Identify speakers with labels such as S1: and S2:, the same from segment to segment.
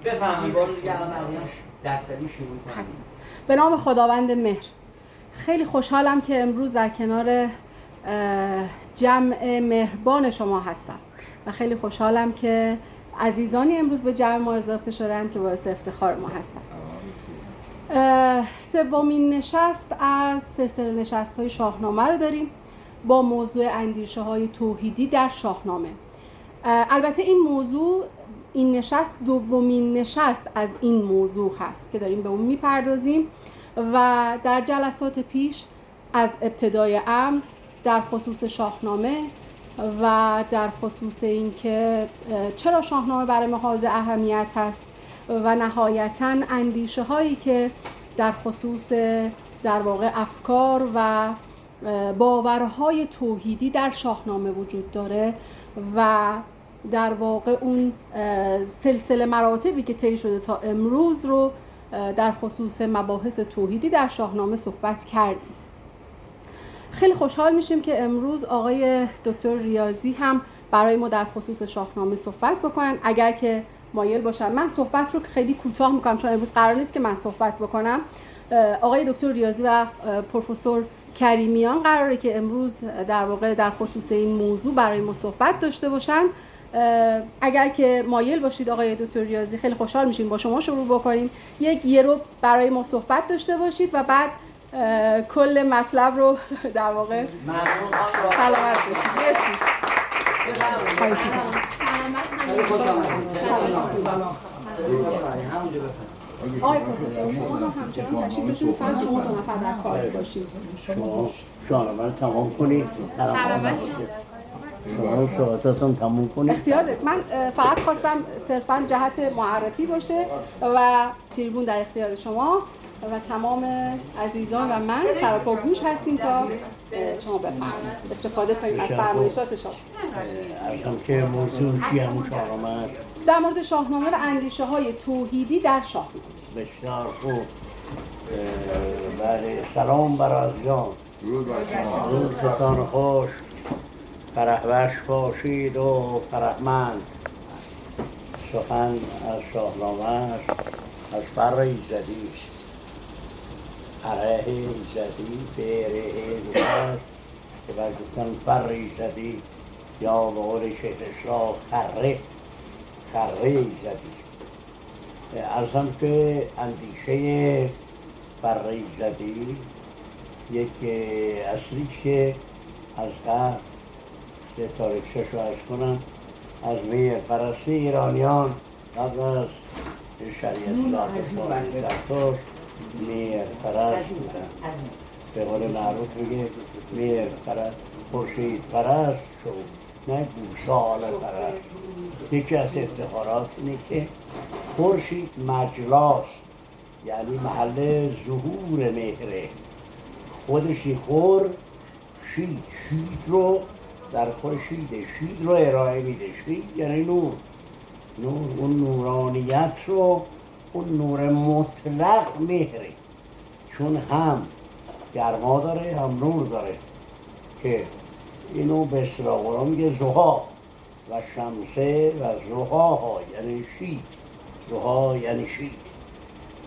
S1: بفهمید بار دیگه الان دستری شروع کنیم.
S2: به نام خداوند مهر. خیلی خوشحالم که امروز در کنار جمع مهربان شما هستم و خیلی خوشحالم که عزیزانی امروز به جمع ما اضافه شدن که باعث افتخار ما هستن. سومین نشست از سلسله نشست‌های شاهنامه رو داریم با موضوع اندیشه‌های توحیدی در شاهنامه. البته این نشست دومین نشست از این موضوع هست که داریم به اون میپردازیم و در جلسات پیش از ابتدای امر در خصوص شاهنامه و در خصوص اینکه چرا شاهنامه برای ما حائز اهمیت هست و نهایتاً اندیشه هایی که در خصوص در واقع افکار و باورهای توحیدی در شاهنامه وجود داره و در واقع اون سلسله مراتبی که طی شده تا امروز رو در خصوص مباحث توحیدی در شاهنامه صحبت کردیم. خیلی خوشحال میشیم که امروز آقای دکتر ریاضی هم برای ما در خصوص شاهنامه صحبت بکنن. اگر که مایل باشن، من صحبت رو خیلی کوتاه میکنم چون امروز قرار نیست که من صحبت بکنم. آقای دکتر ریاضی و پروفسور کریمیان قراره که امروز در واقع در خصوص این موضوع برای ما صحبت داشته باشن. اگر که مایل باشید آقای دکتر ریاضی، خیلی خوشحال میشیم با شما شروع بکنیم. یه رو برای ما صحبت داشته باشید و بعد کل مطلب رو در واقع سلامت باشید. مرسی.
S1: خیلی خوش آمدید.
S2: آقای پروفسور شما همچنان تشریف داشتید، فقط شما دو نفر در کار باشید.
S3: شما شاهنامه رو تمام کنید.
S2: سلامت
S3: شما صحبتاتون تموم کنید.
S2: اختیار دارید. من فقط خواستم صرفاً جهت معرفی باشه و تریبون در اختیار شما و تمام عزیزان و من سراپا گوش هستیم تا شما بفرمایید استفاده کنید از فرمایشات شما.
S3: اصلا که موضوع چی همون شاهنامه است؟
S2: در مورد شاهنامه و اندیشه های توحیدی در شاهنامه.
S3: بسیار خوب. بله، سلام بر عزیزان. روزتان خوش، فرحوش باشید و فرحمند. سخن از شاهنامه از فر ایزدی است. فره ایزدی، فره ایزدی که برگفتن فر ایزدی یا به قول شیخ اسلام خره ایزدی. ارزم که اندیشه فر ایزدی یک اصلی که از قبل که تاریخش رو عرض کنم از مهر پرستی ایرانیان قبل از شریعت الله زرتشت مهر پرست بودن. به قول معروف میگه مهر پرست، خورشید پرست شد، نه گوساله پرست. یکی از افتخارات اینه که خورشید مجلاست، یعنی محل ظهور مهره. خودشی خور شید رو در خود شید رو ارائه میده. شید یعنی نور، اون نورانیت رو، اون نور مطلق مهره، چون هم گرما داره هم نور داره که اینو به اصطلاح قرآن میگه ضحی و شمسه و ضحاها یعنی شید. ضحی یعنی شید.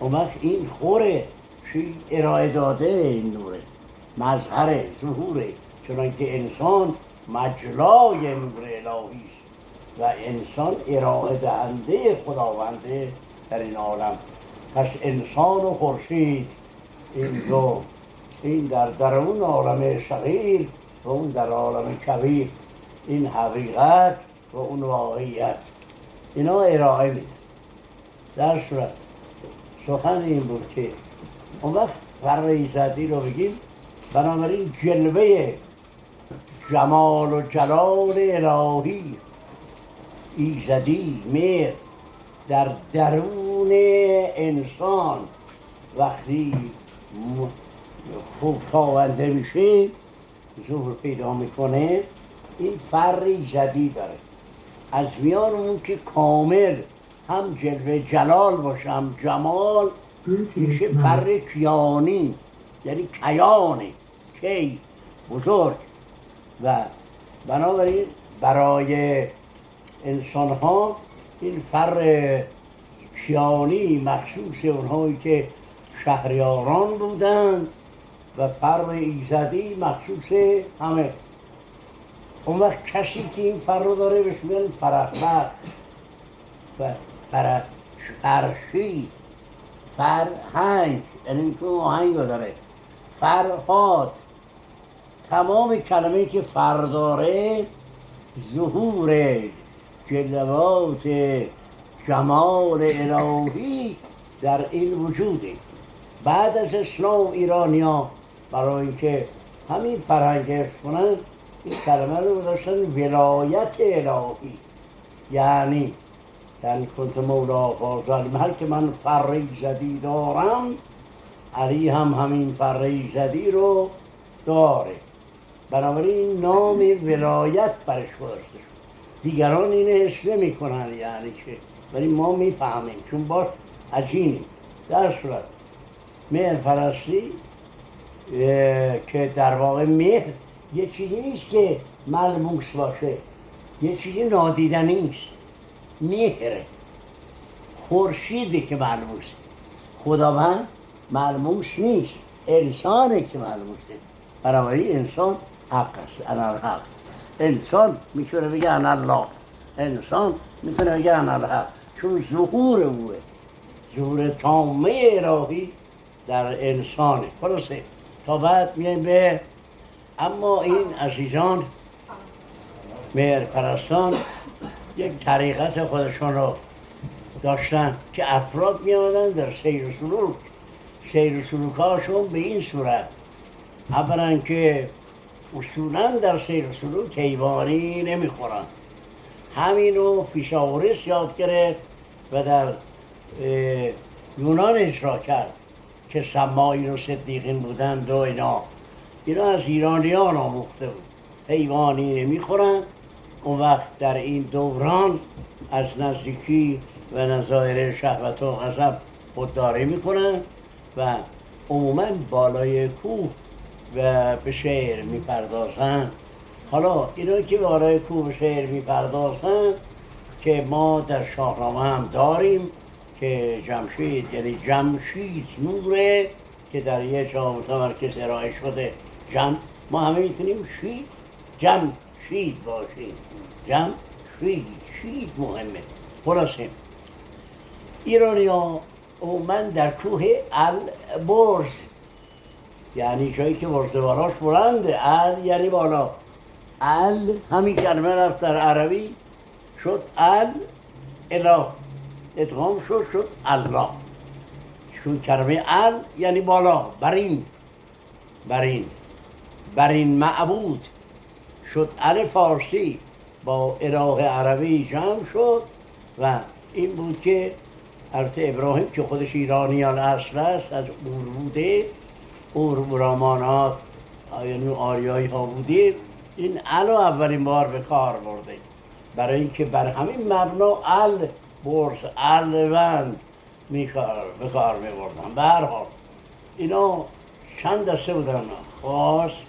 S3: اون وقت این خوره شید ارائه داده این نوره، مظهر ظهوره، چنانکه انسان مجلای نور الهی است و انسان ارائه دهنده خداونده در این عالم. پس انسان و خورشید این در درون عالم صغیر و اون در عالم کبیر، این حقیقت و اون واقعیت اینا ارائه میده. در صورت سخن این بود که اون وقت فر ایزدی رو بگیم، بنابراین جلوه جمال و جلال الهی ایزدی مهر در درون انسان وقتی خوب تابنده میشه، ظهور پیدا میکنه، این فر ایزدی داره. از میان اون که کامل هم جلوه جلال باشه هم جمال، میشه فر کیانی، یعنی کیانه، کی بزرگ. و بنابراین برای انسان ها این فر شیانی مخصوص اونهایی که شهریاران بودند و فر ایزدی مخصوص همه. اون وقت کسی که این فر رو داره بهش میگن فرهبخش و فرشید، فرهنگ، یعنی که آهنگ رو داره، فرهاد. تمام کلمه که فر داره ظهور جلوات جمال الهی در این وجوده. بعد از اسلام ایرانیا برای اینکه همین فرهنگش کنن این کلمه رو داشتن ولایت الهی، یعنی کنت مولا فاضل، هر که من فر ایزدی دارم علی هم همین فر ایزدی رو داره. بنابراین نام ولایت برش گذاشته شد. دیگران اینو حس نمی‌کنن یعنی چه، ولی ما میفهمیم چون باش عجینیم. در صورت مهر پرستی که در واقع مهر یه چیزی نیست که ملموس باشه، یه چیزی نادیدنی نیست. مهره خورشیدی که ملموسه، خداوند ملموس نیست، انسانه که ملموسه. بنابراین انسان حق است، انا الحق. انسان میتونه بگه انا الله، انسان میتونه بگه انا الحق، چون ظهور اوه، ظهور تامه الهی در انسانه. خلاصه تا بعد میایم به، اما این عزیزان مهر پرستان یک طریقت خودشون رو داشتن که افراد می آمدن در سیر و سلوک. سیر و سلوکاشون به این صورت، اولا که اصولا در سیر و سلوک حیوانی نمیخورن. همینو فیثاغورس یاد گرفت و در یونان اجرا کرد که سماعین و صدیقین بودند و اینا از ایرانیان آموخته بود. حیوانی نمیخورن. اون وقت در این دوران از نزدیکی و نظایر شهوت و غضب خودداری میکنن و عموما بالای کوه و به شعر میپردازن. حالا اینا که بالای کوه به شعر میپردازن که ما در شاهنامه هم داریم که جمشید، یعنی جمشید نوره که در یه جا متمرکز ارائه شده. ما همه میتونیم جمشید باشیم. شید مهمه. خلاصه ایرانی ها عموما در کوه البرز، یعنی جایی که برزواراش بلنده، یعنی بالا. همین کلمه رفت در عربی شد اله، ادغام شد الله، چون کلمه یعنی بالا، برین معبود شد فارسی با اله عربی جمع شد و این بود که البته ابراهیم که خودش ایرانیان اصل است، از اور بوده، اورامانات یعنی آریایی ها بوده، این الو اولین بار به کار برده برای اینکه بر همین مبنا برز وند به کار می بردن. به هر حال اینا چند دسته بودن، خاص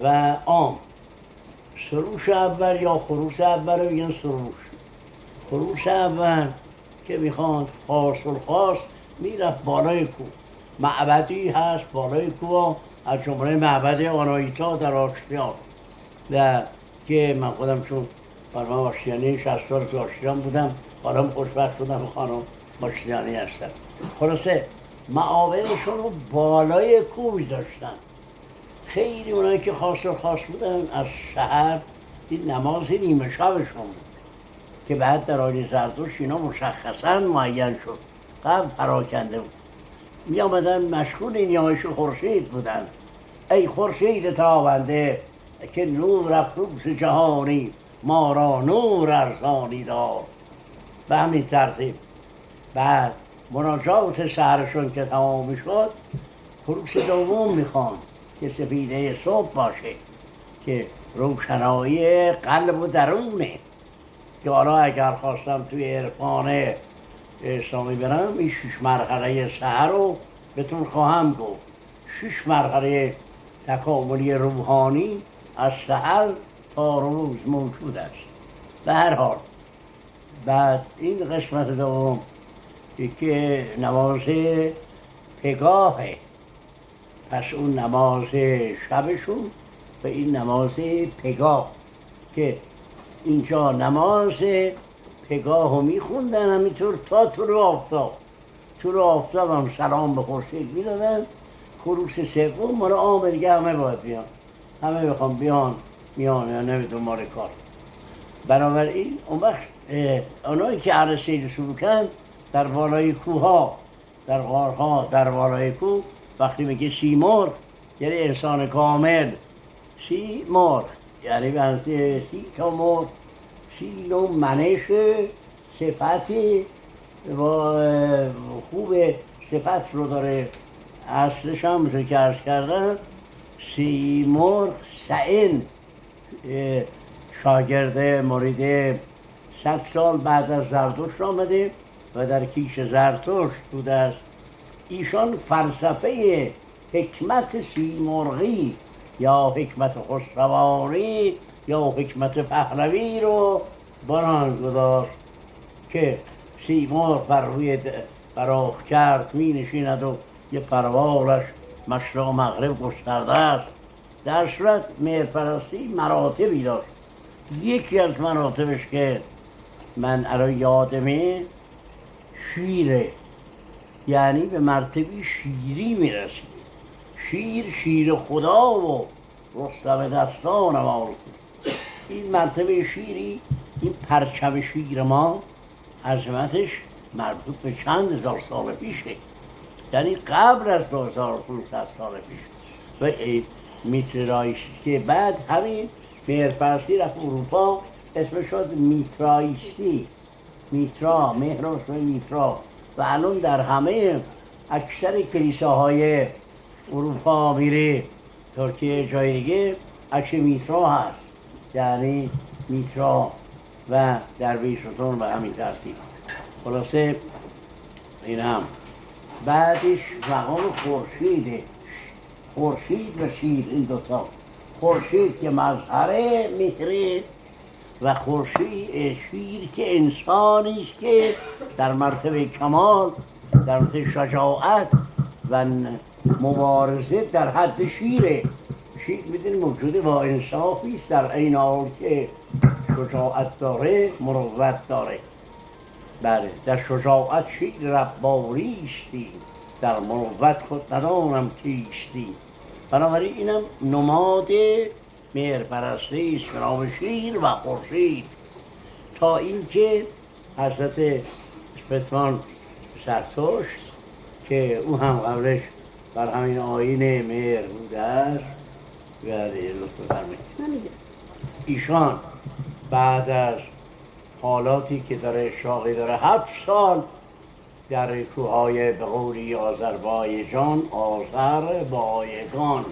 S3: و عام. سروش اول یا خروس اول رو میگن خروس اول که میخواند خاص میرفت بالای کوه. معبدی هست بالای کوه، از جمله معبد آناهیتا در آشتیان و که من خودم چون من آشتیانی 60 سال تو آشتیان بودم، حالا خوشبخت شدم خانم آشتیانی هستم. خلاصه معابدشون رو بالای کوه میذاشتن. خیلی اونایی که خاص بودن از شهر این نماز نیمه شبشون بود که بعد در آیین زرتشت اینا مشخصا معین شد، قبل پراکنده بود. می آمدن مشغول نیایش خورشید بودن. ای خورشید تابنده که نور افروز جهانی ما را نور ارزانی دار. به همین ترتیب بعد مناجات سحرشون که تمام شد، خروس دوم میخوان که سپیده صبح باشه که روشنایی قلب و درونه، که حالا اگر خواستم توی عرفان اسلامی برم این 6 مرحله سحر رو بهتون خواهم گفت. 6 مرحله تکاملی روحانی از سحر تا روز موجود است. به هر حال بعد این قسمت دوم که نماز پگاهه، پس اون نماز شبشون و این نماز پگاه که اینجا نماز پگاه رو میخوندن همینطور تا طلوع آفتاب. طلوع آفتاب هم سلام به خورشید میدادن. خروس سوم مال عام دیگه همه باید بیان، همه بخوام بیان میان یا نه به دنبال کار. بنابراین اون وقت اونایی که اهل سیر سلوکن در بالای کوها، در غارها، در بالای کوه وقتی میگه سیمرغ یعنی انسان کامل، سیمرغ یعنی بنزه 30 تا مرغ، 30 نوع منش صفتی و خوب صفت رو داره. اصلش هم مثل که عرض کردن سیمرغ سعین شاگرد مرید 100 سال بعد از زرتشت آمده و در کیش زرتشت بوده است. ایشان فلسفه حکمت سیمرغی یا حکمت خسروانی یا حکمت پهلوی رو بران گذاشت که سیمرغ بر روی براق کرد می نشیند و یه پروالش مشرق و مغرب گسترده است. در صورت مهرپرستی مراتبی داشت. یکی از مراتبش که من الان یادمه شیره، یعنی به مرتبه شیری میرسید. شیر خدا و رستم دستان ما رسید. این مرتبه شیری، این پرچم شیر ما عظمتش مربوط به چند هزار سال پیشه، یعنی قبل از 2500 سال پیش. و میترایستی که بعد همین مهرپرستی رفت اروپا، اسمش شد میترایستی، میترا، مهر میترا. و الان در همه اکثر کلیساهای اروپا میره، ترکیه جای دیگه عکس میترا هست، یعنی میترا و درویشتون به همین ترتیب. خلاصه این هم بعدش مقام خورشیده، خورشید و شیر، این دوتا. خورشید که مظهر مهره و خورشید شیر که انسانی است که در مرتبه کمال، در مرتبه شجاعت و مبارزه در حد شیره. شیر میدونی موجود با انصافی است، در عین حال که شجاعت داره مروت داره. بله، در شجاعت شیر ربانی استی، در مروت خود ندانم کیستی. بنابراین اینم نماد مهرپرستی است به نام شیر و خورشید، تا اینکه حضرت اسپتمان زرتشت که او هم قبلش بر همین آیین مهر بوده است. بله، لطفا فرمایید. ایشان بعد از حالاتی که داره اشراقی داره 7 سال در کوههای به قولی آذربایجان، آذربایگان،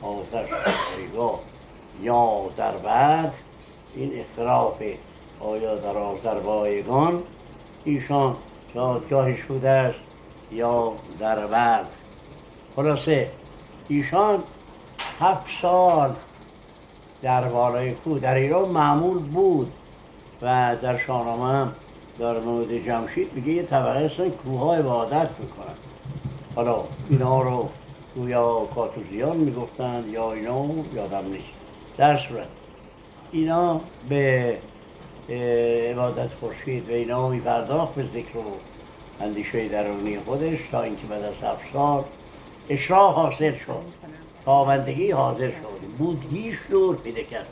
S3: آذربایگان یا در بلخ، این اختلاف آیا در آذربایگان ایشان دادگاهش بوده است یا در بلخ. خلاصه ایشان 7 سال در بالای کوه در ایران معمول بود و در شاهنامه هم در مورد جمشید میگه یه طبقه هستن کوه‌ها عبادت میکنن. حالا اینا رو گویا کاتوزیان میگفتن یا اینا یادم نیست. در صورت اینا به عبادت خورشید و اینا میپرداخت، به ذکر و اندیشه درونی خودش، تا اینکه بعد از 7 سال اشراق حاصل شد، تابندگی حاضر شد، بودگیش دور پیدا کرد.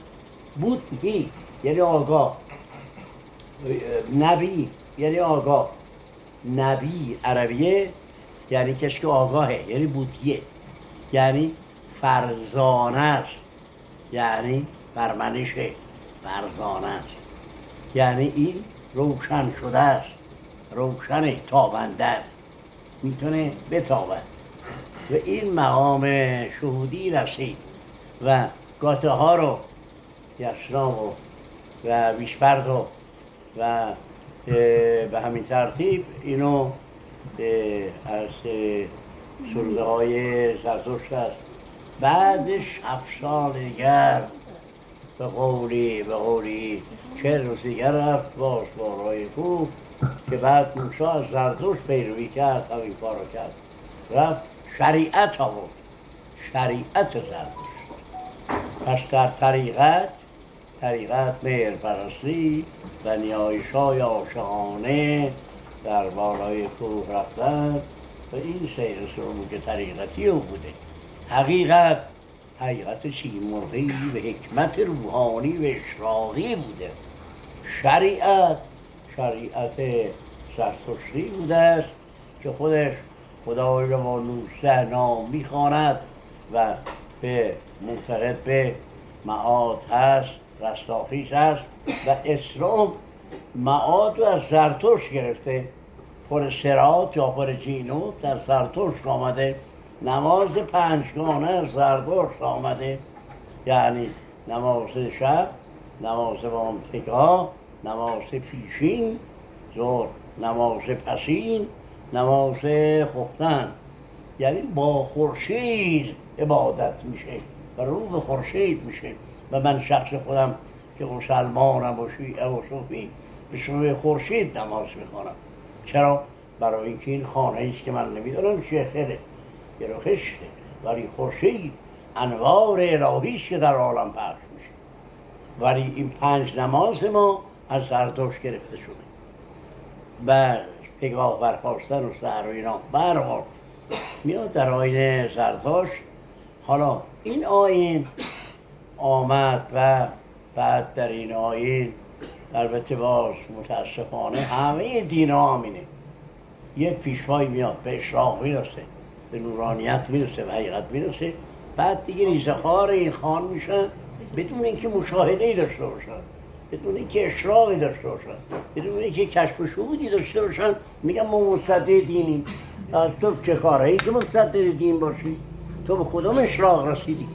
S3: بودگی یعنی آگاه، نبی یعنی آگاه، نبی عربیه یعنی کسی که آگاهه، یعنی بودیه، یعنی فرزانه است، یعنی برمنشه، فرزانه است، یعنی این روشن شده است، روشن تابنده است، میتونه بتابد. و این مقام شهودی رسید و گاته ها رو یسنا و بیشپرد و به همین ترتیب اینو از سروده های زرتشت است. بعدش 7 سال دیگر به قولی 40 روز دیگر رفت باز بالای کوه که بعد موسی از زرتشت پیروی کرد همین کار رو کرد رفت شریعت آورد شریعت زرتشت پس در طریقت مهرپرستی و نیایش‌های عاشقانه در بالای کوه رفتن و این سیر سلوک طریقتی او بوده. حقیقت سیمرغی و حکمت روحانی و اشراقی بوده. شریعت زرتشتی بوده است که خودش خدای را با 19 نام میخواند و به معتقد به معاد هست، رستاخیز هست و اسلام معاد رو از زرتشت گرفته. پر سرات یا پر جینوت از زرتشت آمده، نماز پنجگانه از زرتشت آمده، یعنی نماز شب، نماز بامدادی، نماز پیشین، ظهر نماز پسین، نماز خفتن، یعنی با خورشید عبادت میشه و رو به خورشید میشه. و من شخص خودم که مسلمانم و شیعه و صوفی به سوی خورشید نماز میخوانم. چرا؟ برای اینکه این خانه است که من نمیدارم چیه خیره یه رو خشته، ولی خورشید انوار الهی است که در عالم پخش میشه. ولی این 5 نماز ما از زرتشت گرفته شده و پگاه برخواستن و سحر و اینا برحال میاد در آیین زرتشت. حالا این آیین آمد و بعد در این آیین البته باز متاسفانه همه دین ها همینه، یک پیشوایی میاد به اشراق میرسه، به نورانیت میرسه، به حقیقت میرسه، بعد دیگه ریزه‌خوار این خان میشن بدون اینکه مشاهده‌ای داشته باشن، بدون اینکه اشراقی داشته باشن، بدون اینکه کشف و شهودی داشته باشن. میگم ما مصدق دینیم. تو چه کاره ای که مصدق دین باشی؟ تو به کدام اشراق رسیدی؟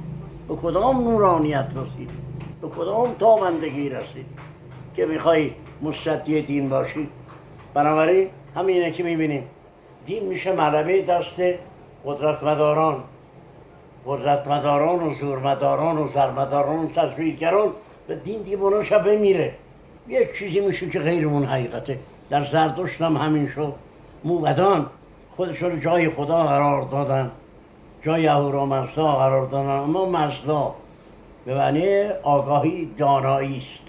S3: به کدام نورانیت رسیدی؟ به کدام تابندگی رسیدی که میخوای مصدق دین باشی؟ بنابراین همینه که میبینیم دین میشه ملبه دست قدرتمداران و زورمداران و زرمداران و تصویرگران و دین دیگه بناش بمیره. یک چیزی میشه که غیر اون حقیقته. در زرتشت هم همین شد. موبدان خودشون رو جای خدا قرار دادن، جای اهورامزدا قرار دادن، اما مزدا به معنی آگاهی دانایی است.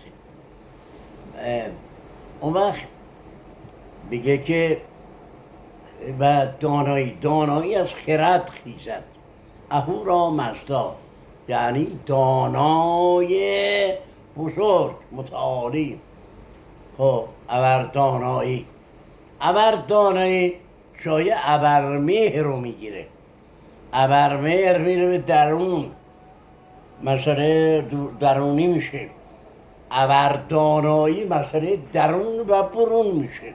S3: اون وقت بگه که و دانایی از خرد خیزد. اهورامزدا یعنی دانای بزرگ متعالی. خب ابردانایی جای ابرمهر رو میگیره. ابرمهر میره به درون، مسئله درونی میشه. ابردانایی مسئله درون و برون میشه.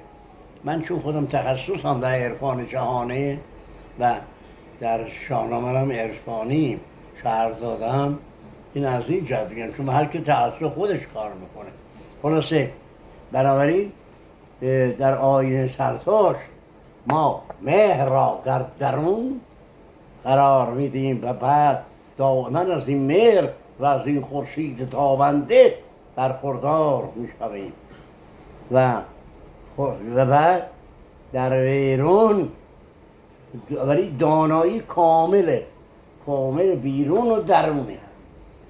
S3: من چون خودم تخصصم در عرفان جهانه و در شاهنامه هم عرفانی شرح دادم، این از این جهت میگم چون هر که تخصص خودش کار میکنه. خلاصه بنابراین در آیین زرتشت ما مهر را در درون قرار میدیم و بعد دائما از این مهر و از این خورشید تابنده برخوردار میشویم و بعد در بیرون ولی دانایی کامل بیرون و درونه.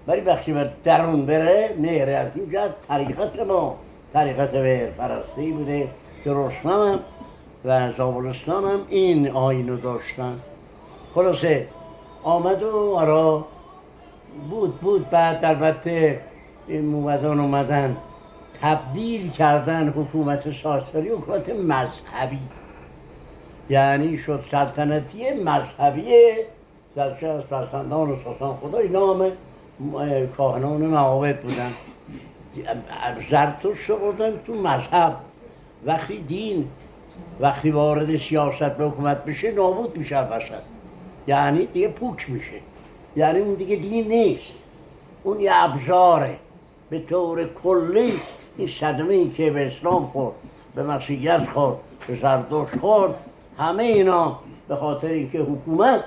S3: ولی وقتی به درون بره مهر از این جهت طریقت ما طریقت مهرپرستی بوده که رستم هم و زابلستان هم این آیین رو داشتن. خلاصه آمد و آرا بود بعد البته این موبدان اومدن تبدیل کردن حکومت ساسانی حکومت مذهبی، یعنی شد سلطنتی مذهبی. زرتشت از فرزندان ساسان خدا اینا همه کاهنان معابد بودن. زرتشت رو بردن تو مذهب. وقتی وارد سیاست به حکومت بشه نابود میشه وسط، یعنی دیگه پوک میشه، یعنی اون دیگه دین نیست، اون یه ابزاره. به طور کلی این صدمه ای که به اسلام خورد، به مسیحیت خورد، به زرتشت خورد، همه اینا به خاطر اینکه حکومت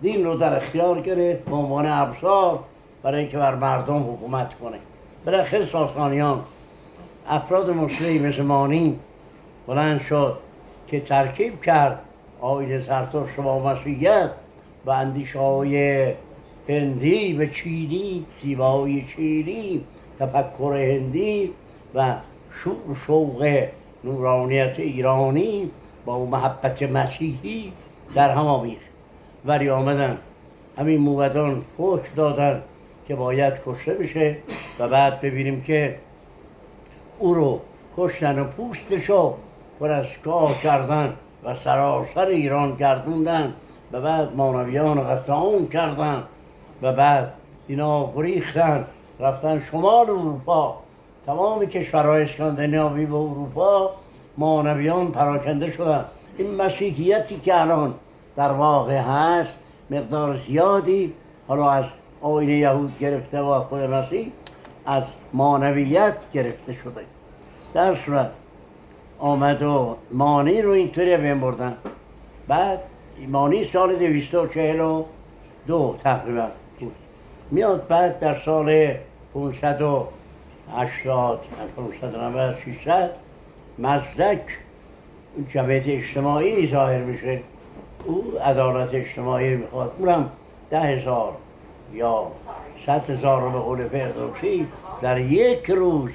S3: دین رو در اختیار گرفت به عنوان ابزار برای اینکه بر مردم حکومت کنه. بالاخره ساسانیان افراد مسلمی مثل مانی بلند شد که ترکیب کرد آیین زرتشت با مسیحیت و اندیشه های هندی و چینی، زیبایی چینی، تفکر هندی و شوق و شوق نورانیت ایرانی با محبت مسیحی در هم آمیخت. ولی آمدن همین موبدان حکم دادن که باید کشته بشه و بعد ببینیم که او رو کشتن و پوستشو پر از گاه کردن و سراسر ایران گردوندن و بعد مانویان قتل عام کردن و بعد اینا گریختن رفتن شمال اروپا. تمام کشورهای اسکاندیناوی و اروپا مانویان پراکنده شدن. این مسیحیتی که الان در واقع هست مقدار زیادی حالا از آیین یهود گرفته و خود مسیح از مانویت گرفته شده. در صورت آمد و مانی رو اینطوری بین بردن. بعد مانی سال 242 تقریبا بود. میاد بعد در سال 580 590 600 مزدک جمعیت اجتماعی ظاهر میشه. او عدالت اجتماعی میخواد، اونم 10,000 یا 100,000 رو به قول فردوسی در یک روز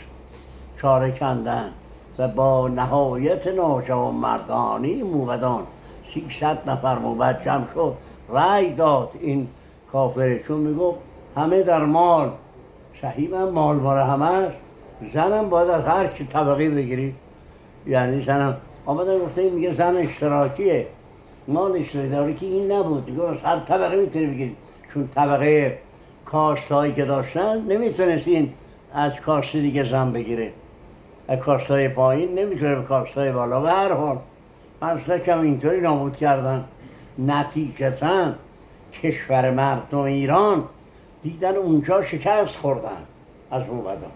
S3: چاره کندن و با نهایت ناجوان مردانی موبدان 300 نفر موبد جمع شد رأی داد این کافره، چون میگفت همه در مال صحیح، من مال همه است، زنم باید از هر کی طبقه بگیری. یعنی زنم آمدن گفته میگه زن اشتراکیه، مال اشتراکی که این نبود، دیگه از هر طبقه میتونی بگیری، چون طبقه کاستهایی که داشتن نمیتونستین از کاست دیگه زن بگیره، از کاستهای پایین نمیتونه به کاستهای بالا. و هر حال مزدک هم اینطوری نابود کردن. نتیجتاً کشور مردم ایران دیدن اونجا شکست خوردن از موبدان،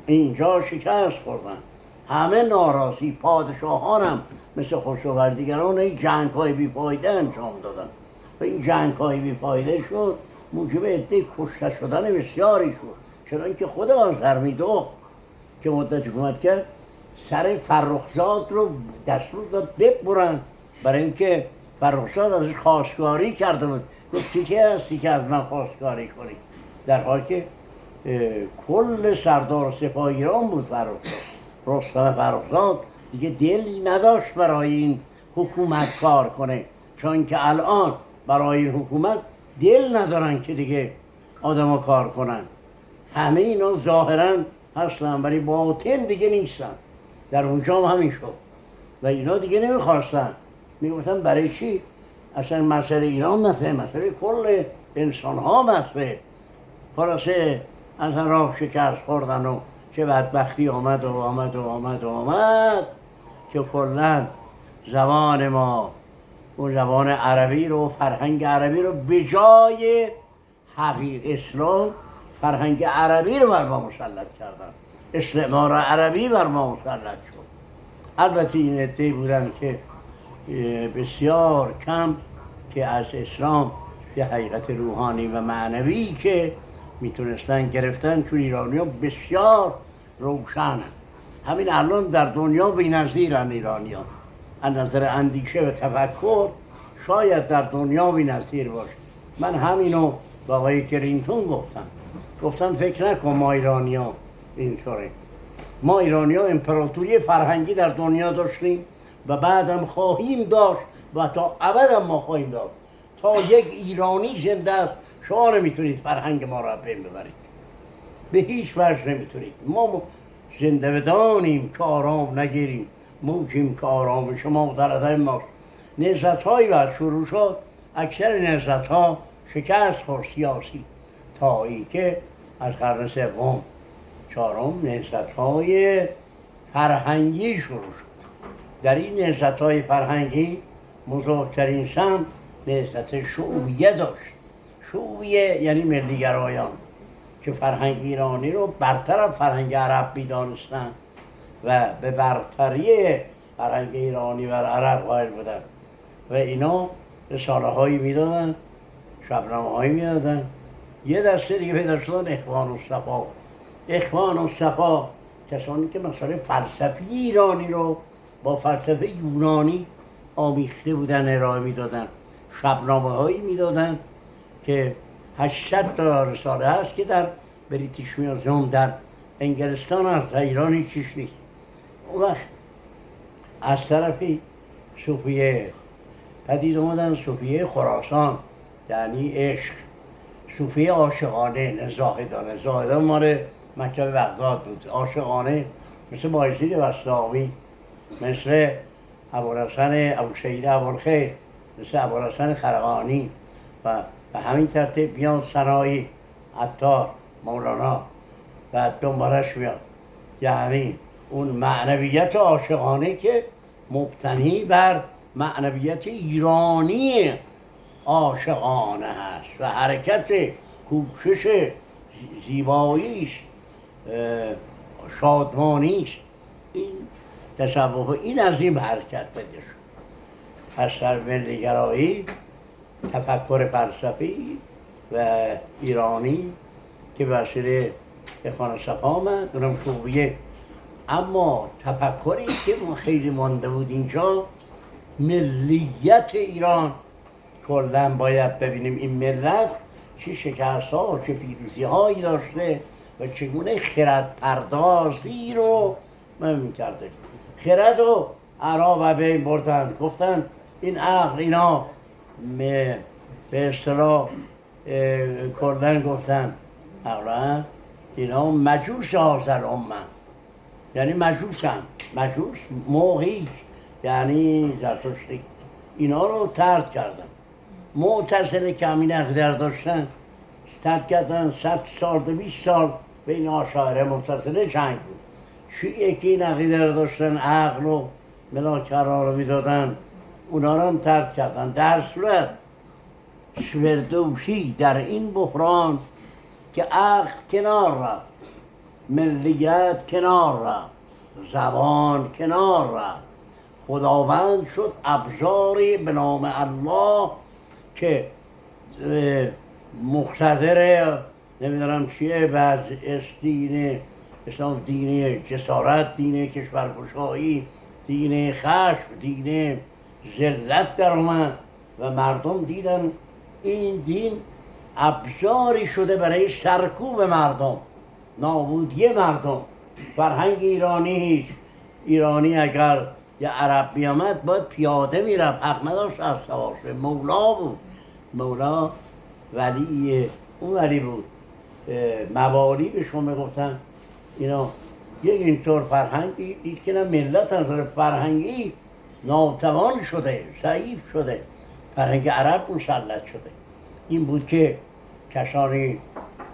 S3: اینجا شکست خوردن، همه ناراضی. پادشاهان هم مثل خسروردیگران این جنگ های بی‌فایده انجام دادن و این جنگ های بی‌فایده شد موجب عده کشته شدن بسیاری شد. چرا اینکه خود آذرمیدخت که مدت حکومت کرد سر فرخزاد رو دستور داد ببرن، برای اینکه فرخزاد ازش خواستگاری کرده بود. گفت که هستی که از من خواستگاری کنی؟ در حالی که کل سردار سپاه ایران بود فرخزاد. رستم فرخزاد دیگه دلی نداشت برای این حکومت کار کنه، چون که الان برای این حکومت دل ندارن که دیگه آدم کار کنن. همه اینا ظاهرا هستن ولی باطن دیگه نیستن. در اونجا هم همین شد و اینا دیگه نمیخواستن. میگفتن برای چی؟ اصلا مسئله اینا مسئله کل انسان ها مسئله. خلاصه از راه شکست خوردن و چه بدبختی آمد که کلن زبان ما اون زبان عربی رو، فرهنگ عربی رو به جای اسلام فرهنگ عربی رو بر ما مسلط کردن، استعمار عربی بر ما مسلط شد. البته این عده‌ای بودن که بسیار کم که از اسلام یه حقیقت روحانی و معنوی که میتونستن گرفتن، چون ایرانی‌ها بسیار روشنن. همین الان در دنیا بی‌نظیرن ایرانیان از نظر اندیشه و تفکر، شاید در دنیا بی‌نظیر باشه. من همینو با آقای کرینگتون گفتم فکر نکن ما ایرانی‌ها اینطوره. ما ایرانی‌ها امپراتوری فرهنگی در دنیا داشتیم و بعدم خواهیم داشت و تا ابد ما خواهیم داشت. تا یک ایرانی زنده است شما نمیتونید فرهنگ ما را بین ببرید، به هیچ وجه نمیتونید. ما زنده بدانیم که آرام نگیریم، موجیم که آرام شما در عدم ماست. نهضت‌هایی بعد شروع شد، اکثر نهضت‌ها شکست خورد سیاسی، تا اینکه از قرن سوم چهارم نهضت‌های فرهنگی شروع شد. در این نهضت‌های فرهنگی بزرگترین سهم نهضت شعوبیه داشت. شعوبیه یعنی ملیگرایان که فرهنگ ایرانی رو برتر از فرهنگ عرب می‌دانستند و به برتری فرهنگ ایرانی بر عرب قائل بودند و اینا رساله‌هایی می‌دادن، شبنامه‌هایی می‌دادن. یه دسته دیگه پیدا شدن اخوان مصطفی اخوان و صفا کسانی که مثلا فلسفه ایرانی رو با فلسفه یونانی آمیخته بودن ارائه میدادن، شبنامه هایی میدادن که 800 تا رساله هست که در بریتیش میوزیوم در انگلستان هست، در ایران هیچیش نیست. اون وقت از طرفی صوفیه پدید اومدن، صوفیه خراسان یعنی عشق، صوفیه عاشقانه، زاهدان مال مکتب بغداد بود، عاشقانه مثل بایزید بسطامی، مثل ابوالحسن ابوسعید ابوالخیر، مثل ابوالحسن خرقانی و به همین ترتیب میاد سنایی، عطار، مولانا و دنبالش میاد. یعنی اون معنویت عاشقانه که مبتنی بر معنویت ایرانی عاشقانه هست و حرکت کوشش زیبایی است، شادمانی است. این تصوف این از این حرکت بده شد. از سر ملی‌گرایی، تفکر فلسفی و ایرانی که وسیله اخوان صفا آمد، اونم صوفیه. اما تفکری که ما خیلی مانده بود اینجا، ملیت ایران. کلاً باید ببینیم این ملت چه شکست ها، چه پیروزی هایی داشته و چگونه خرد پردازی رو مهم کرده. خرد رو عرب به این بردن، گفتن این عقل اینا به اصطلاح کلاً گفتن عقلا اینا مجوس حاضر امه، یعنی مجوسن، مجوس موقعی یعنی زرتشتی اینا رو ترد کردن. معتزله که همین عقیده داشتن ترد کردن. 100 سال 200 سال بین آشاعره معتزله جنگ بود. شیعه که این عقیده رو داشتن، عقل و ملاک قرار میدادن، اونا رو هم ترد کردن. در صورت فردوسی در این بحران که عقل کنار رفت، ملیت کنار رفت، زبان کنار رفت، خداوند شد ابزاری به نام الله که مقتدر نمیدونم چیه، بعض دین اسلام، دین جسارت، دین کشورگشایی، دین خشم، دین ذلت در اومد و مردم دیدن این دین ابزاری شده برای سرکوب مردم، نابودی مردم. فرهنگ ایرانی اگر یه عرب بیامد باید پیاده میرفت، حق نداشت از سوار شه. مولا بود، مولا ولی اون ولی بود، موالی به شما گفتن اینا. یک اینطور فرهنگی دید که نه ملت از نظر فرهنگی ناتوان شده، ضعیف شده، فرهنگ عرب مسلط شده. این بود که کسانی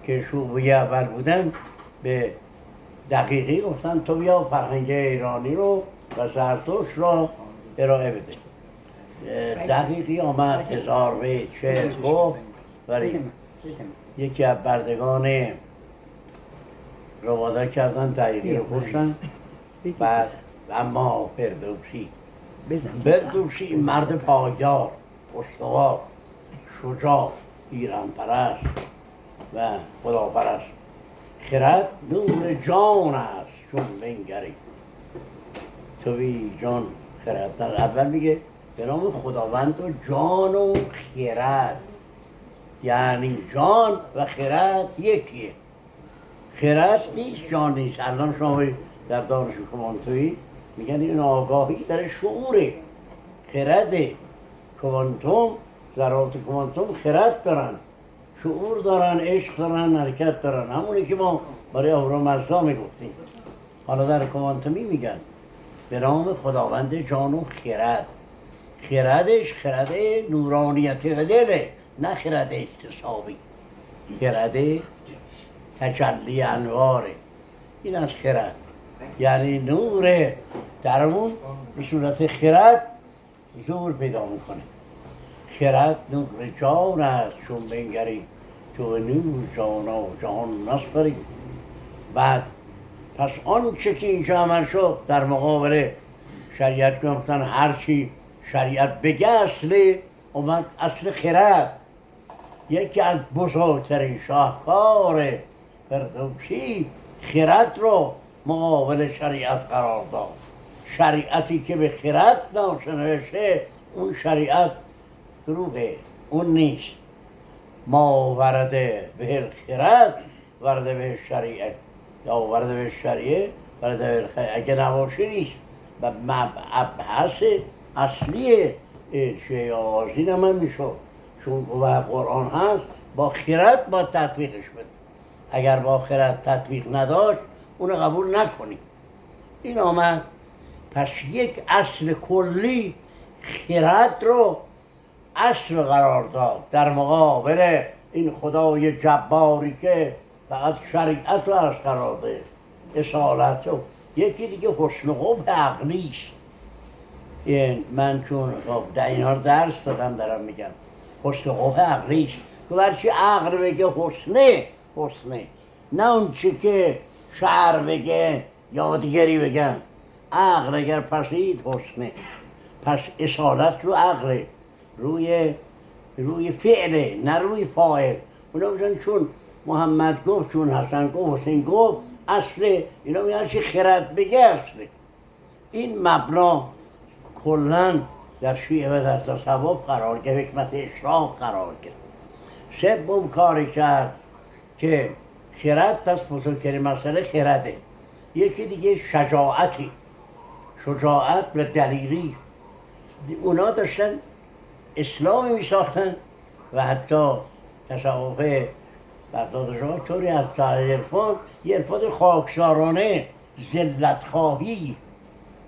S3: که شعبه اول بودن به دقیقی گفتن تو بیا فرهنگ ایرانی رو و زرتشت رو ارائه بده. دقیقی آمد 1000 بیت شعر گفت، ولی یکی از بردگان رواده کردن، دقیقی رو کشتن. بعد اما فردوسی این مرد پایدار، استوار، شجاع، ایران پرست و خدا پرست، خرد نور جان است چون بنگری توی جان خرد. در اول میگه به نام خداوند و جان و خرد، یعنی جان و خرد یکیه. خرد نیست، جان نیست. الان شما در دانشگاه کوانتومی میگن این آگاهی در شعوره، خرده. کوانتوم، ذرات کوانتوم خرد دارن، شعور دارن، عشق دارن، حرکت دارن، همونی که ما برای اهورامزدا میگفتیم. حالا در کوانتومی میگن به نام خداوند جان و خرد. خردش خرد نورانیت دله، نه خرد اکتسابی، خرد تجلی انواره. این از خرد، یعنی نور درمون به صورت خرد ظهور پیدا میکنه. خرد نور جان است چون بنگری تو نور جانا و جهان نسپری. بعد پس آنچه که اینجا عمل شد در مقابل شریعت گفتن هرچی شریعت بگه اصله اومد، اصل خرد. یکی از بزرگترین شاهکار فردوسی خرد رو مقابل شریعت قرار داد. شریعتی که به خرد ناشناس بشه اون شریعت دروغه، اون نیست. ما ورده به خرد ورده به شریعت یا ورده به شریعه ورده به خرد، اگه نباشه نیست. و مبحث اصلی شیعه آغازین هم میشد، چون و قرآن هست با خرد با تطبیقش بده. اگر با خرد تطبیق نداشت اونو قبول نکنیم. این آمد پس یک اصل کلی خرد رو اصل قرار داد در مقابل این خدای جباری که فقط شریعت رو از قرار ده، اصالت رو. یکی دیگه حسن قبح عقلی است. من چون در اینها درس دادم دارم میگم حسن قبح عقلی است. تو برچی عقل بگه حسنه، نه اون چی که شعر بگه یا دیگری بگن. عقل اگر پسید حسنه. پس اصالت رو عقله، روی فعله نه روی فاعل. اونا میگن چون محمد گفت، چون حسن گفت، حسین گفت اصله. اینا میگن چی خرد بگه اصله. این مبنا کلن در شیعه و در تصوف قرار گرفت، حکمت اشراق قرار گرفت. سوم کاری کرد که خرد، پس بزرگترین مسئله خرده. یکی دیگه شجاعتی، شجاعت و دلیری. اونا داشتن اسلامی می ساختن و حتی تصوف بغدادشاه طوری از عرفان، یه عرفان خاکسارانه، ذلتخواهی،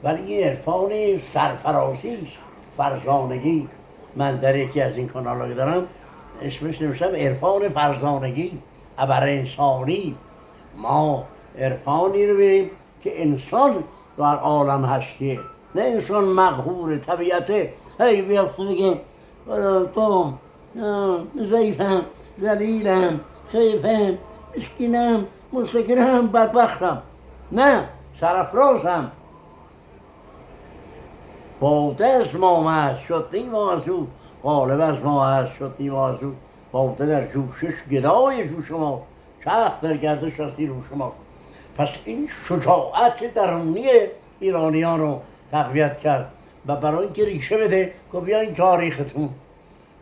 S3: ولی این عرفان سرفرازی است، فرزانگی. من در یکی از این کانال‌ها که دارم اسمش نوشتم عرفان فرزانگی، ابر انسانی. ما عرفانی رو ببینیم که انسان در عالم هستیه، نه انسان مقهور طبیعته. هی بیا بگه تو ضعیفم، ذلیلم، خیفم، مسکینم، مستکینم، بدبختم. نه، سرافرازم. باده از ما هست شد نیم از او، غالب از ما هست شد نیم از او. باده در جوشش گدای جوش ما، چرخ در گردش راستی رو شما. پس این شجاعت درونی ایرانیان رو تقویت کرد و برای اینکه ریشه بده که بیاین تاریختون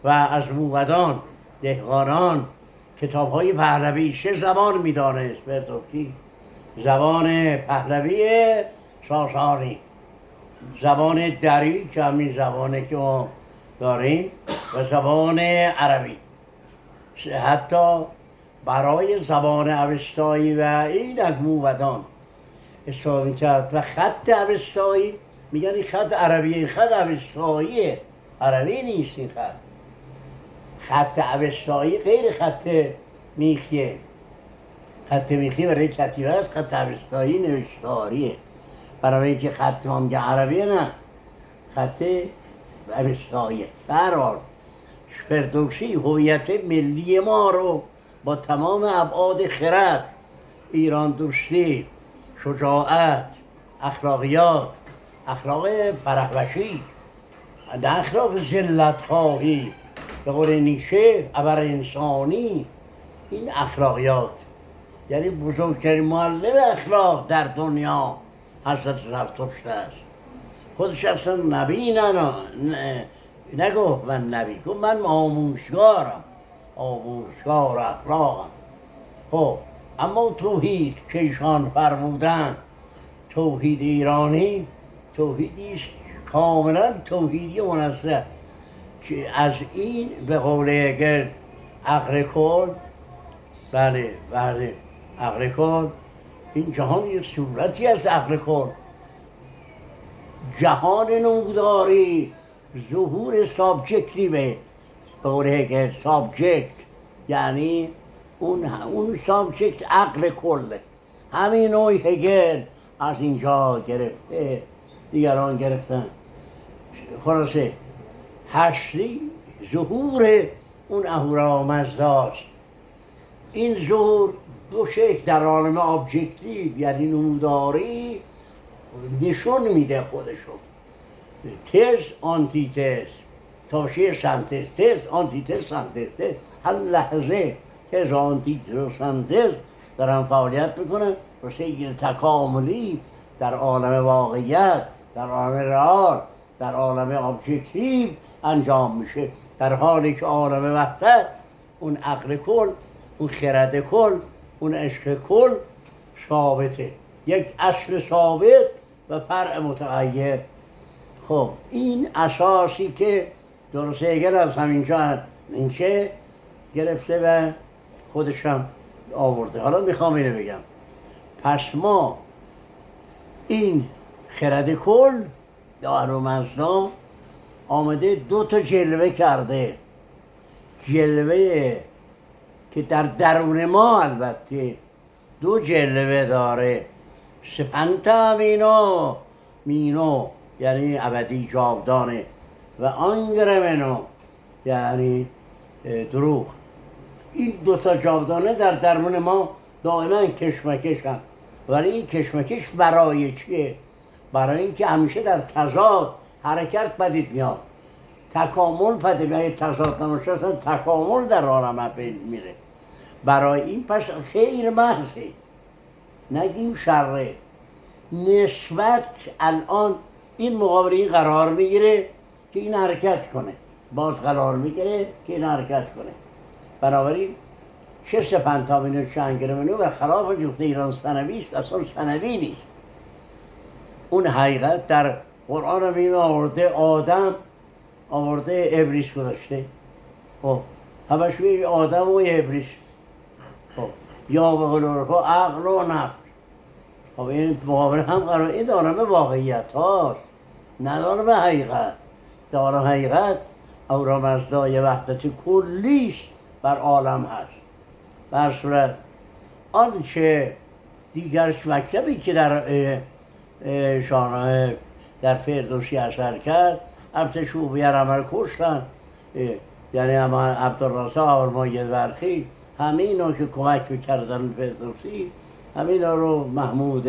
S3: و از موبدان، دهقانان، کتاب‌های پهلوی. چه زبان می‌دانست فردوسی؟ زبان پهلوی ساسانی، زبان دری که همین زبانه که ما داریم و زبان عربی. حتی برای زبان اوستایی و این از موبدان استفاده کرد. و خط اوستایی میگن این خط عربیه، این خط اوستاییه، عربی نیست. این خط اوستایی غیر خط میخیه. خط میخی برای کتیبه است، خط اوستایی نوشتاریه. برای اینکه خط ما میگه عربیه، نه، خط اوستاییه. به هر حال فردوسی هویت ملی ما رو با تمام ابعاد خرد، ایران دوستی، شجاعت، اخلاقیات، اخلاق فرهوشی، نه اخلاق ذلتخواهی، به قول نیشه ابر انسانی، این اخلاقیات. یعنی بزرگترین معلم اخلاق در دنیا حضرت زرتشت است. خودش اصلا نبی نگفت من نبی، گفت من آموزگارم، آموزگار اخلاقم. خب اما توحید که ایشان فرمودن، توحید ایرانی توحیدی است کاملا توحیدی منزه که از این به قول عقل کل، بله عقل کل، این جهان یک صورتی از عقل کل. جهان نموداری ظهور سابجکتی به قول هگل. سابجکت یعنی اون سابجکت عقل کله. همین نوع هگل از اینجا گرفته، دیگران گرفتن. خلاصه هستی ظهور اون اهورامزداست. این ظهور دو شکل در عالم ابجکتیو یعنی نموداری نشون میده خودشو. تز آنتی تز، تاشی سنتز، تز آنتی تز سنتز. هر لحظه تز آنتی تز سنتز دارن فعالیت میکنن و سیر تکاملی در عالم واقعیت، در عالم رئال، در عالم ابجکتیو انجام میشه، در حالی که عالم وحدت اون عقل کل، اون خرد کل، اون عشق کل ثابته، یک اصل ثابت و فرع متغیر. خب این اساسی که درست هگل از همینجا نیچه گرفته و خودشم آورده. حالا میخوام اینو بگم، پس ما این خرد کل یا اهورامزدا آمده 2 تا جلوه کرده. جلوه که در درون ما البته 2 جلوه داره، سپنتا مینو یعنی ابدی جاودانه و آنگرمنو یعنی دروغ. این 2 تا جاودانه در درون ما دائما کشمکش هم، ولی این کشمکش برای چیه؟ برای اینکه همیشه در تضاد حرکت پدید میاد، تکامل پدید میاد. تضاد نباشه اصلا تکامل در عالم پدید میره. برای این پس خیر محضه، نگیم شره. نسبت الان این مقابل این قرار میگیره که این حرکت کنه، باز قرار میگیره که این حرکت کنه. بنابراین چه سپنتامینو چه انگرمنو و خلاف جفت ایران سنوی است، اصلا سنوی نیست. اون حقیقت در قرآن هم آورده، آدم آورده ابلیس گذاشته. خب همش میگه آدم و ابلیس. خب یا به قول عرفا عقل و نفس. خب این مقابل هم قرار، این دارم واقعیت هاست، ندارم حقیقت. دارم حقیقت اهورامزدا یه وحدت کلیست بر عالم هست. بر صورت آنچه دیگر مکتبی که در شاهنامه در فردوسی اثر کرد، البته شوبیه عمل کشتن، یعنی اما عبدالرزاق آرمای برخی، همه اینا که کمک میکردن فردوسی، همه اینا رو محمود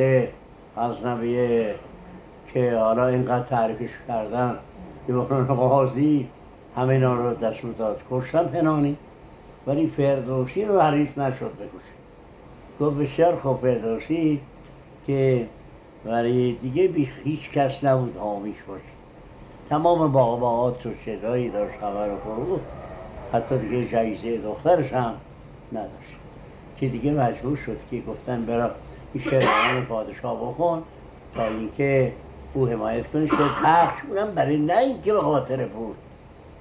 S3: غزنوی که حالا اینقدر تعریفش کردن، دیوان قاضی، همه اینا رو دست داد کشتن پنهانی، ولی فردوسی رو حریف نشد بکشه. گفت بسیار خوب فردوسی که ولی دیگه هیچ کس نبود حامیش باشه. تمام باغات و چیزایی داشت، خبر و فروخت، حتی دیگه جایزه دخترش هم نداشت که دیگه مجبور شد که گفتن برا این شعران پادشاه بخون تا اینکه او حمایت کنه، شد پخش کنم، برای نه اینکه به خاطر بود،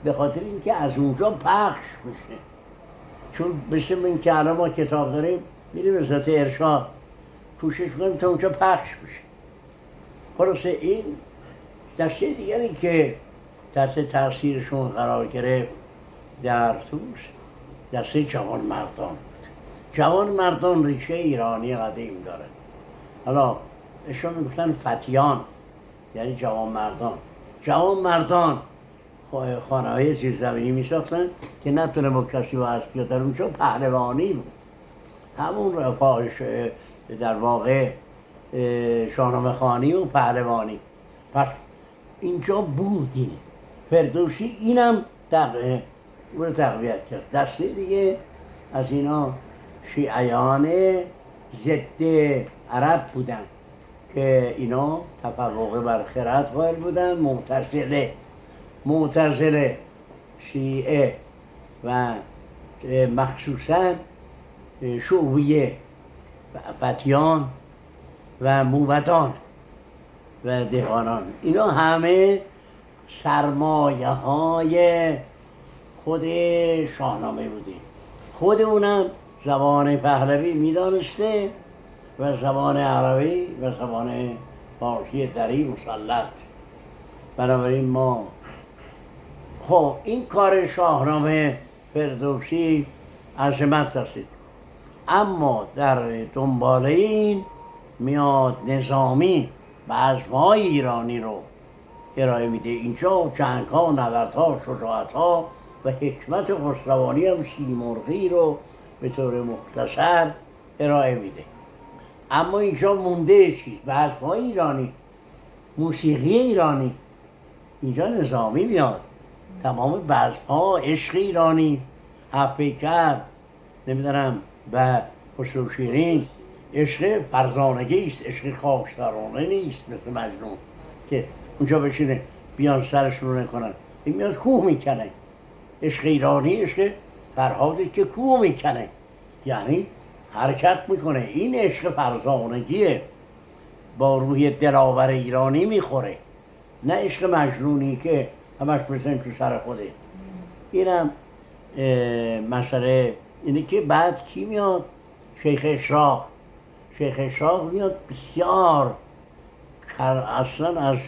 S3: به خاطر اینکه از اونجا پخش بشه. چون مثل این که الان ما کتاب داریم میریم به ذات ارشاد کوشش کنیم تا اونجا پخش بشه. خلاصه این دسته دیگری که تحت تاثیرشون قرار گرفت در توس، دسته جوان مردان بود. جوان مردان ریشه ایرانی قدیم داره. حالا اشون میگفتن فتیان، یعنی جوان مردان. جوان مردان خانه‌های زیرزمینی میساختن که نتونه با کسی با اسب بیاد، در اونجا پهلوانی بود. همون رفاهش در واقع شاهنامه خوانی و پهلوانی. پس اینجا بود این فردوسی، اینم او رو تقویت کرد. دسته دیگه از اینا شیعیان ضد عرب بودن که اینا تفوق بر خرد قائل بودن. معتزله شیعه و مخصوصا شعبیه و فتیان و موبدان و دهقانان، اینا همه سرمایه های خود شاهنامه بوده. خود اونم زبان پهلوی میدانسته و زبان عربی و زبان فارسی دری مسلط. بنابراین ما خب این کار شاهنامه فردوسی عظمت رسید، اما در دنباله این میاد نظامی بزم‌های ایرانی رو ارائه میده. اینجا جنگ‌ها، نبردها، شجاعت‌ها و حکمت خسروانی هم سیمرغی رو به طور مختصر ارائه میده. اما اینجا مونده چیز، بزم‌های ایرانی، موسیقی ایرانی، اینجا نظامی میاد. تمام بزم‌ها، عشق ایرانی، هفت پیکر، نمیدونم و خسرو شیرین، عشق فرزانگی است، عشق خاکسارانه نیست مثل مجنون که اونجا بشینه بیان سرشون رو نکنن. این میاد کوه میکنه. عشق ایرانی عشق فرهادی که کوه میکنه، یعنی حرکت میکنه. این عشق فرزانگیه، با روی دلاور ایرانی میخوره، نه عشق مجنونی که همش بزن تو سر خودت. اینم مسئله اینه که بعد کی میاد؟ شیخ اشراق. شیخ اشراق میاد بسیار اصلا از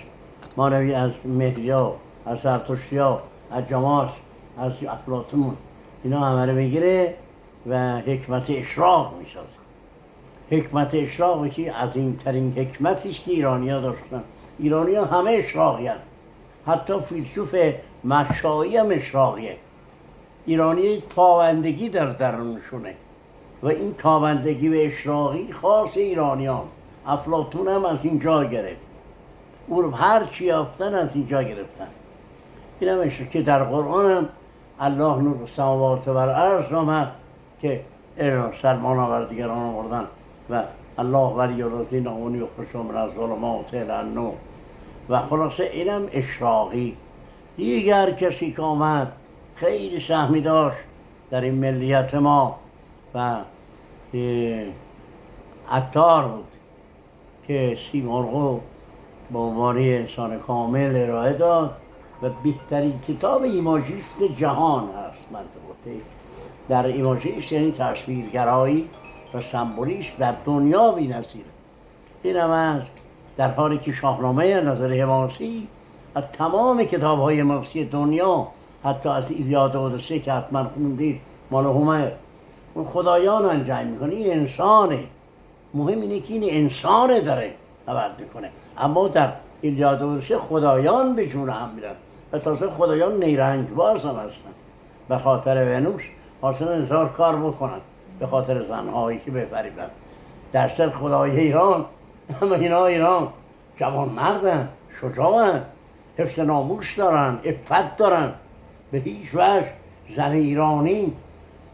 S3: مانوی، از مهدیا، از زرتشتیا، از جماعت، از افلاطون، اینا همه رو میگیره و حکمت اشراق میسازه. حکمت اشراق که عظیمترین حکمتی است که ایرانی‌ها داشتن. ایرانی‌ها همه اشراقی‌اند، حتی فیلسوف مشایی هم اشراقیه. ایرانی تابندگی در درونشونه و این تابندگی و اشراقی خاص ایرانیان. افلاطون هم از اینجا گرفت، او هر چی یافتن از اینجا گرفتن. این هم که در قرآن هم الله نور السماوات و الارض آمد که سلمان آوردگران آوردن و الله ولی الذین آمنوا یخرجهم من الظلمات الی النور. و خلاصه اینم اشراقی. دیگر کسی که آمد خیلی سهمی داشت در این ملیت ما و عطار بود که سیمرغ به عنوان انسان کامل ارائه داد و بهترین کتاب ایماژیست جهان هست. منطقه در ایماژیست یعنی تصویرگرایی و سمبولیسم در دنیا بی‌نظیره. این هم از در حالی که شاهنامه نظر حماسی از تمام کتاب‌های حماسی دنیا، حتی از ایلیاد و اودیسه که حتما خوندید مال هومر، اون خدایان انجام میکنه. این انسانه، مهم اینه که این انسانه داره نبرد میکنه. اما در ایلیاد و اودیسه خدایان به جون هم میرن و تازه خدایان نیرنگ باز هم هستن. به خاطر ونوس حاصل هزار کار بکنن، به خاطر زنهایی که بفریبن. در سر خدای ایران، اما ایران جوان مردن، شجاعن، حفظ ناموس دارن، عفت دارن. به هیچ وجه زن ایرانی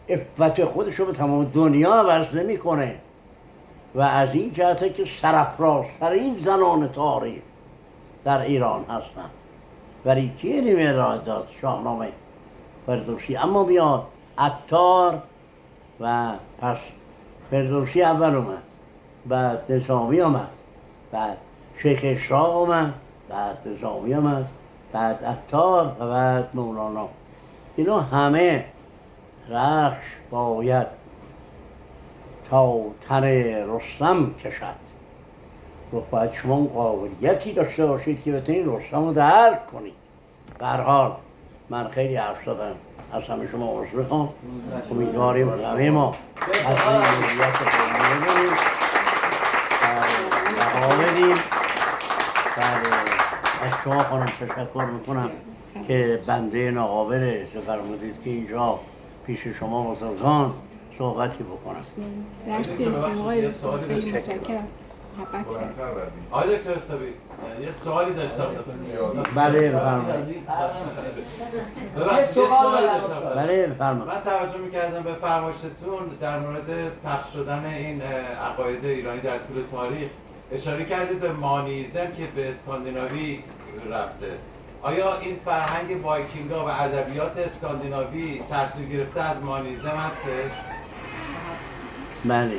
S3: عفت خودشو به تمام دنیا عوض نمی‌کنه و از این جهته که سرافرازترین زنان تاریخ در ایران هستن. ولی کی نیمه ارائه داد؟ شاهنامه فردوسی. اما بیاد عطار و پس فردوسی اول اومد، بعد نظامی آمد، بعد شیخ اشراق آمد، بعد نظامی آمد، بعد عطار و بعد مولانا. اینا همه رخش باید تا تن رستم کشد. و باید شما اون قابلیتی داشته باشید که بتونید رستم رو درک کنید. به هر حال من خیلی حرف زدم، از همه شما عذر میخوام. امیدواریم همه ما از این ملیت قومی بدونیم، بقا بدیم. از شما خانم تشکر میکنم که بنده ناقابل فرمودید که اینجا پیش شما بزرگان صحبتی بکنم.
S2: درس گرفتیم آقای دکتر، خیلی متشکرم. محبت کردید.
S4: آقای دکتر استابی یه سوالی داشتم.
S3: بله بفرمایید.
S1: یه سوال داشتم.
S3: بله بفرمایید.
S4: من توجه می‌کردم به فرمایشتون در مورد پخش شدن این عقاید ایرانی در طول تاریخ. اشاره کردید به مانیزم که به اسکاندیناوی رفته. آیا این فرهنگ وایکینگ‌ها و ادبیات اسکاندیناوی تاثیر گرفته از مانیزم هسته؟
S3: بله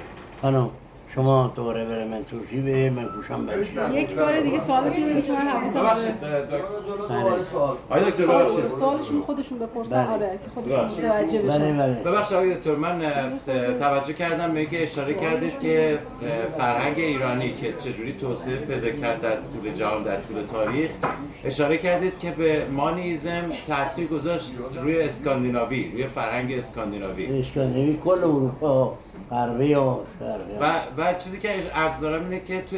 S3: خانم، شما دوباره بره من توضیح بده، من گوشم بشه.
S2: یک بار دیگه سوالتون رو میتونن حواسم
S4: آقای دکتر ببخشید.
S2: سوالشون خودشون بپرسن.
S3: بله.
S2: آره که خودشون متوجه
S3: بله
S2: بشن.
S3: بله.
S4: ببخشید آقای دکتر، من توجه کردم به اینکه اشاره کردید که فرهنگ ایرانی که چجوری توسعه پیدا کرد در طول جهان، در طول تاریخ، اشاره کردید که به مانیزم تاثیر گذاشت روی اسکاندیناوی، روی فرهنگ اسکاندیناوی.
S3: اسکاندیناوی کل اروپا، غربی و شرقی.
S4: و چیزی که عرض دارم اینه که تو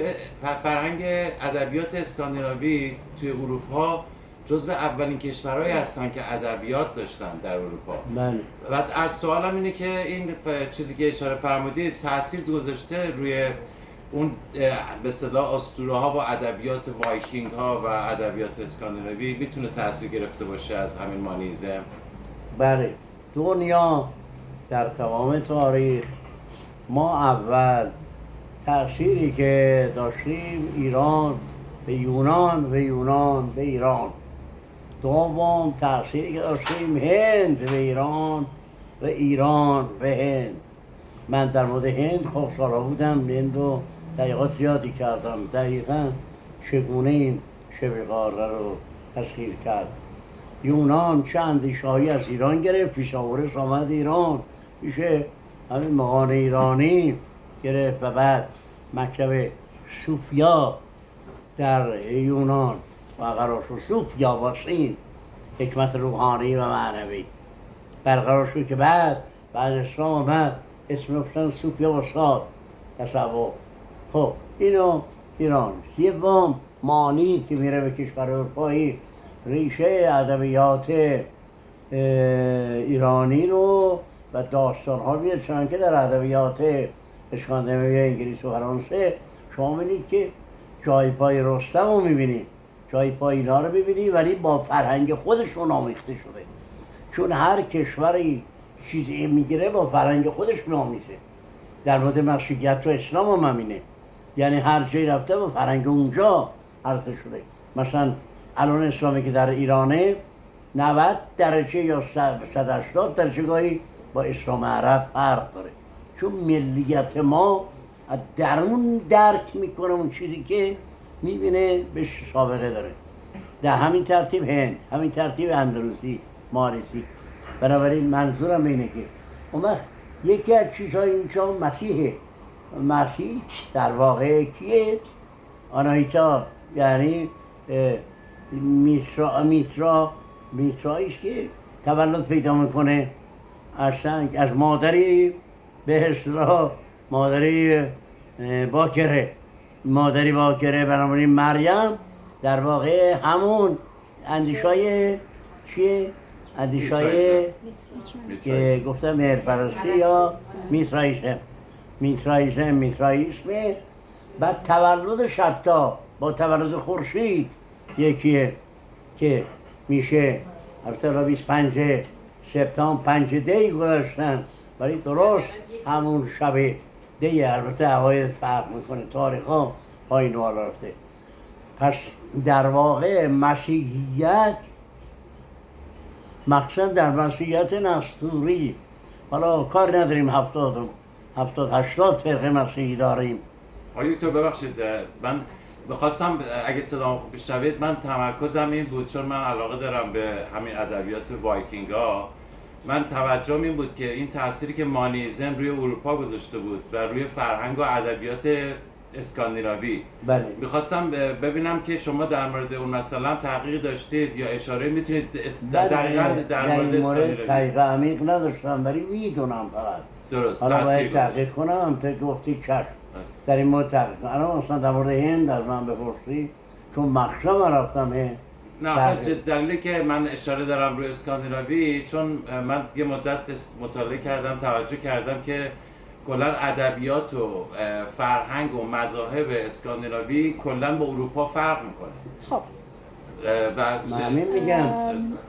S4: فرهنگ ادبیات اسکاندیناوی توی اروپا جزو اولین کشورهایی هستن که ادبیات داشتن در اروپا.
S3: بله.
S4: و سوالم اینه که این چیزی که اشاره فرمودید تاثیر گذاشته روی اون به اصطلاح اسطوره‌ها و ادبیات وایکینگ ها و ادبیات اسکاندیناوی میتونه تاثیر گرفته باشه از همین مانیزم؟
S3: بله. دنیا در تمام تاریخ ما اول تأثیری که داشتیم ایران به یونان و یونان به ایران. دوم تأثیری که داشتیم هند به ایران و ایران به هند. من در مورد هند خب سالا بودم، هند رو دقیقات زیادی کردم، دقیقا چگونه این شبه قاره رو تسخیر کرد. یونان چه اندیشه‌هایی از ایران گرفت، فیثاغورس آمد ایران پیش همین مغان ایرانی گرفت و بعد مکتب صوفیا در یونان برقرار شد. صوفیا با سین، حکمت روحانی و معنوی برقرار شد که بعد اسلام آمد اسم گفتن صوفیا و ساد تصوف. خب اینو ایران. سوم مانی که میره به کشور اروپایی، ریشه ادبیات ایرانی رو و داستان‌ها میاد، چنانکه در ادبیات اسکاندیناوی، انگلیس و فرانسه شما می‌بینید که جای پای رستم رو می‌بینید، جای پای اینا رو می‌بینید، ولی با فرهنگ خودشون آمیخته شده. چون هر کشوری چیزی میگیره با فرهنگ خودش می‌آمیزه. در مورد مسیحیت و اسلام هم همینه، یعنی هر جایی رفته با فرهنگ اونجا عرضه شده. مثلا الان اسلامی که در ایرانه 90 درجه یا 180 درجه گاهی با اسلام عرب فرق داره، چون ملیت ما درون درک میکنه اون چیزی که میبینه بهش سابقه داره. در همین ترتیب هند، همین ترتیب اندلسی، ماریسی. بنابراین منظورم اینه که اون وقت یکی از چیزهای اینجا مسیحه. مسیح در واقع کیه؟ آناهیتا، یعنی میتراییست که تولد پیدا میکنه از مادری به اصطلاح مادری باکره. بنابراین مریم در واقع همون اندیشای چیه؟ اندیشای که گفتم مهرپرستی یا میترائیسمه. بعد تولد شتا با تولد خورشید یکیه که میشه البته 25 سپتامبر 5 دی گذاشتن، ولی درست همون شب دی. البته عقاید فرق میکنه، تاریخ ها پایین و بالا رفته. پس در واقع مسیحیت، مخصوصا در مسیحیت نستوری، حالا کار نداریم 70-80 فرقه مسیحی داریم.
S4: آقای دکتر ببخشید، من بخواستم اگه صدام خوب بشنوید، من تمرکزم این بود، چون من علاقه دارم به همین ادبیات وایکینگا. من توجهم این بود که این تأثیری که مانیزم روی اروپا گذاشته بود و روی فرهنگ و ادبیات اسکاندیناوی.
S3: بله.
S4: میخواستم ببینم که شما در مورد اون مثلا تحقیق داشتید یا اشاره میتونید دقیقاً در مورد اسکاندیناوی؟
S3: تحقیق عمیق نداشتم، ولی میدونم فقط.
S4: درست.
S3: حالا باید تحقیق کنم، هم تا گفتی چشم در این مورد تحقیق کنم. الان مثلا در مورد هند از من بپرسی، چون مخشم من رفتم هند.
S4: نه، دلیلی که من اشاره دارم روی اسکاندیناوی، چون من یه مدت مطالعه کردم، توجه کردم که کلا ادبیات و فرهنگ و مذاهب اسکاندیناوی کلا با اروپا فرق میکنه.
S2: خب
S3: و همین میگم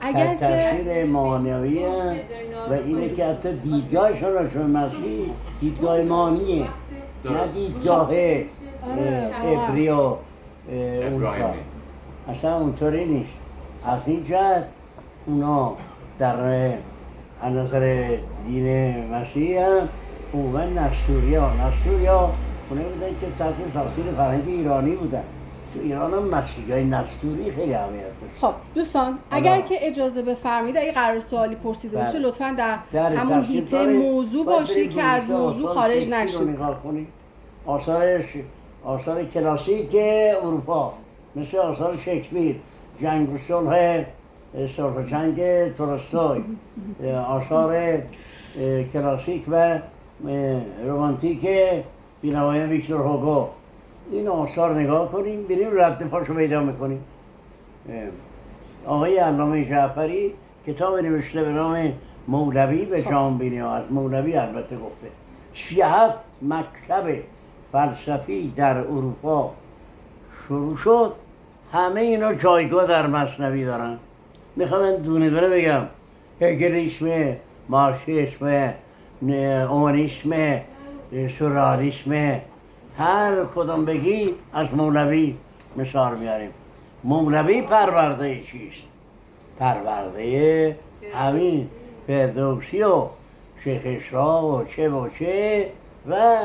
S2: اگر
S3: تاثیر معنوی و اینه که حتی دیدگاهشون راجع به مسیح دیدگاه مانیه، نه دیدگاه عبری و اونجا. اصلا اونطوری نیست. از این جهت اونا در نظر دین مسیح هم عموما نستوریا اونه بودن که تحت تاثیر فرهنگ ایرانی بودن. تو ایران هم مسیحیای نستوری خیلی اهمیت داشت.
S2: خب دوستان، اگر که اجازه بفرمایید، اگه قرار سوالی پرسیده باشه لطفاً در همون هیته موضوع باشید که از موضوع خارج نشید.
S3: آثار کلاسیک اروپا مثل آثار شکسپیر، جنگ و صلح و جنگ تولستوی، آثار کلاسیک و رمانتیک بی‌نوایان ویکتور هوگو، این آثار نگاه کنیم، بریم رد پاشو پیدا میکنیم. آقای علامه جعفری کتاب نوشته به نام مولوی به جانبینی ها، از مولوی البته گفته. 37 مکتب فلسفی در اروپا شروع شد، همه اینا جایگاه در مثنوی دارن. میخوام دونه دونه بگم: هگلیسم، مارکسیسم، اومانیسم، سورالیسم، هر کدوم بگی از مولوی مثال میاریم. مولوی پرورده چیست؟ پرورده همین فردوسی و شیخ اشراق و چه و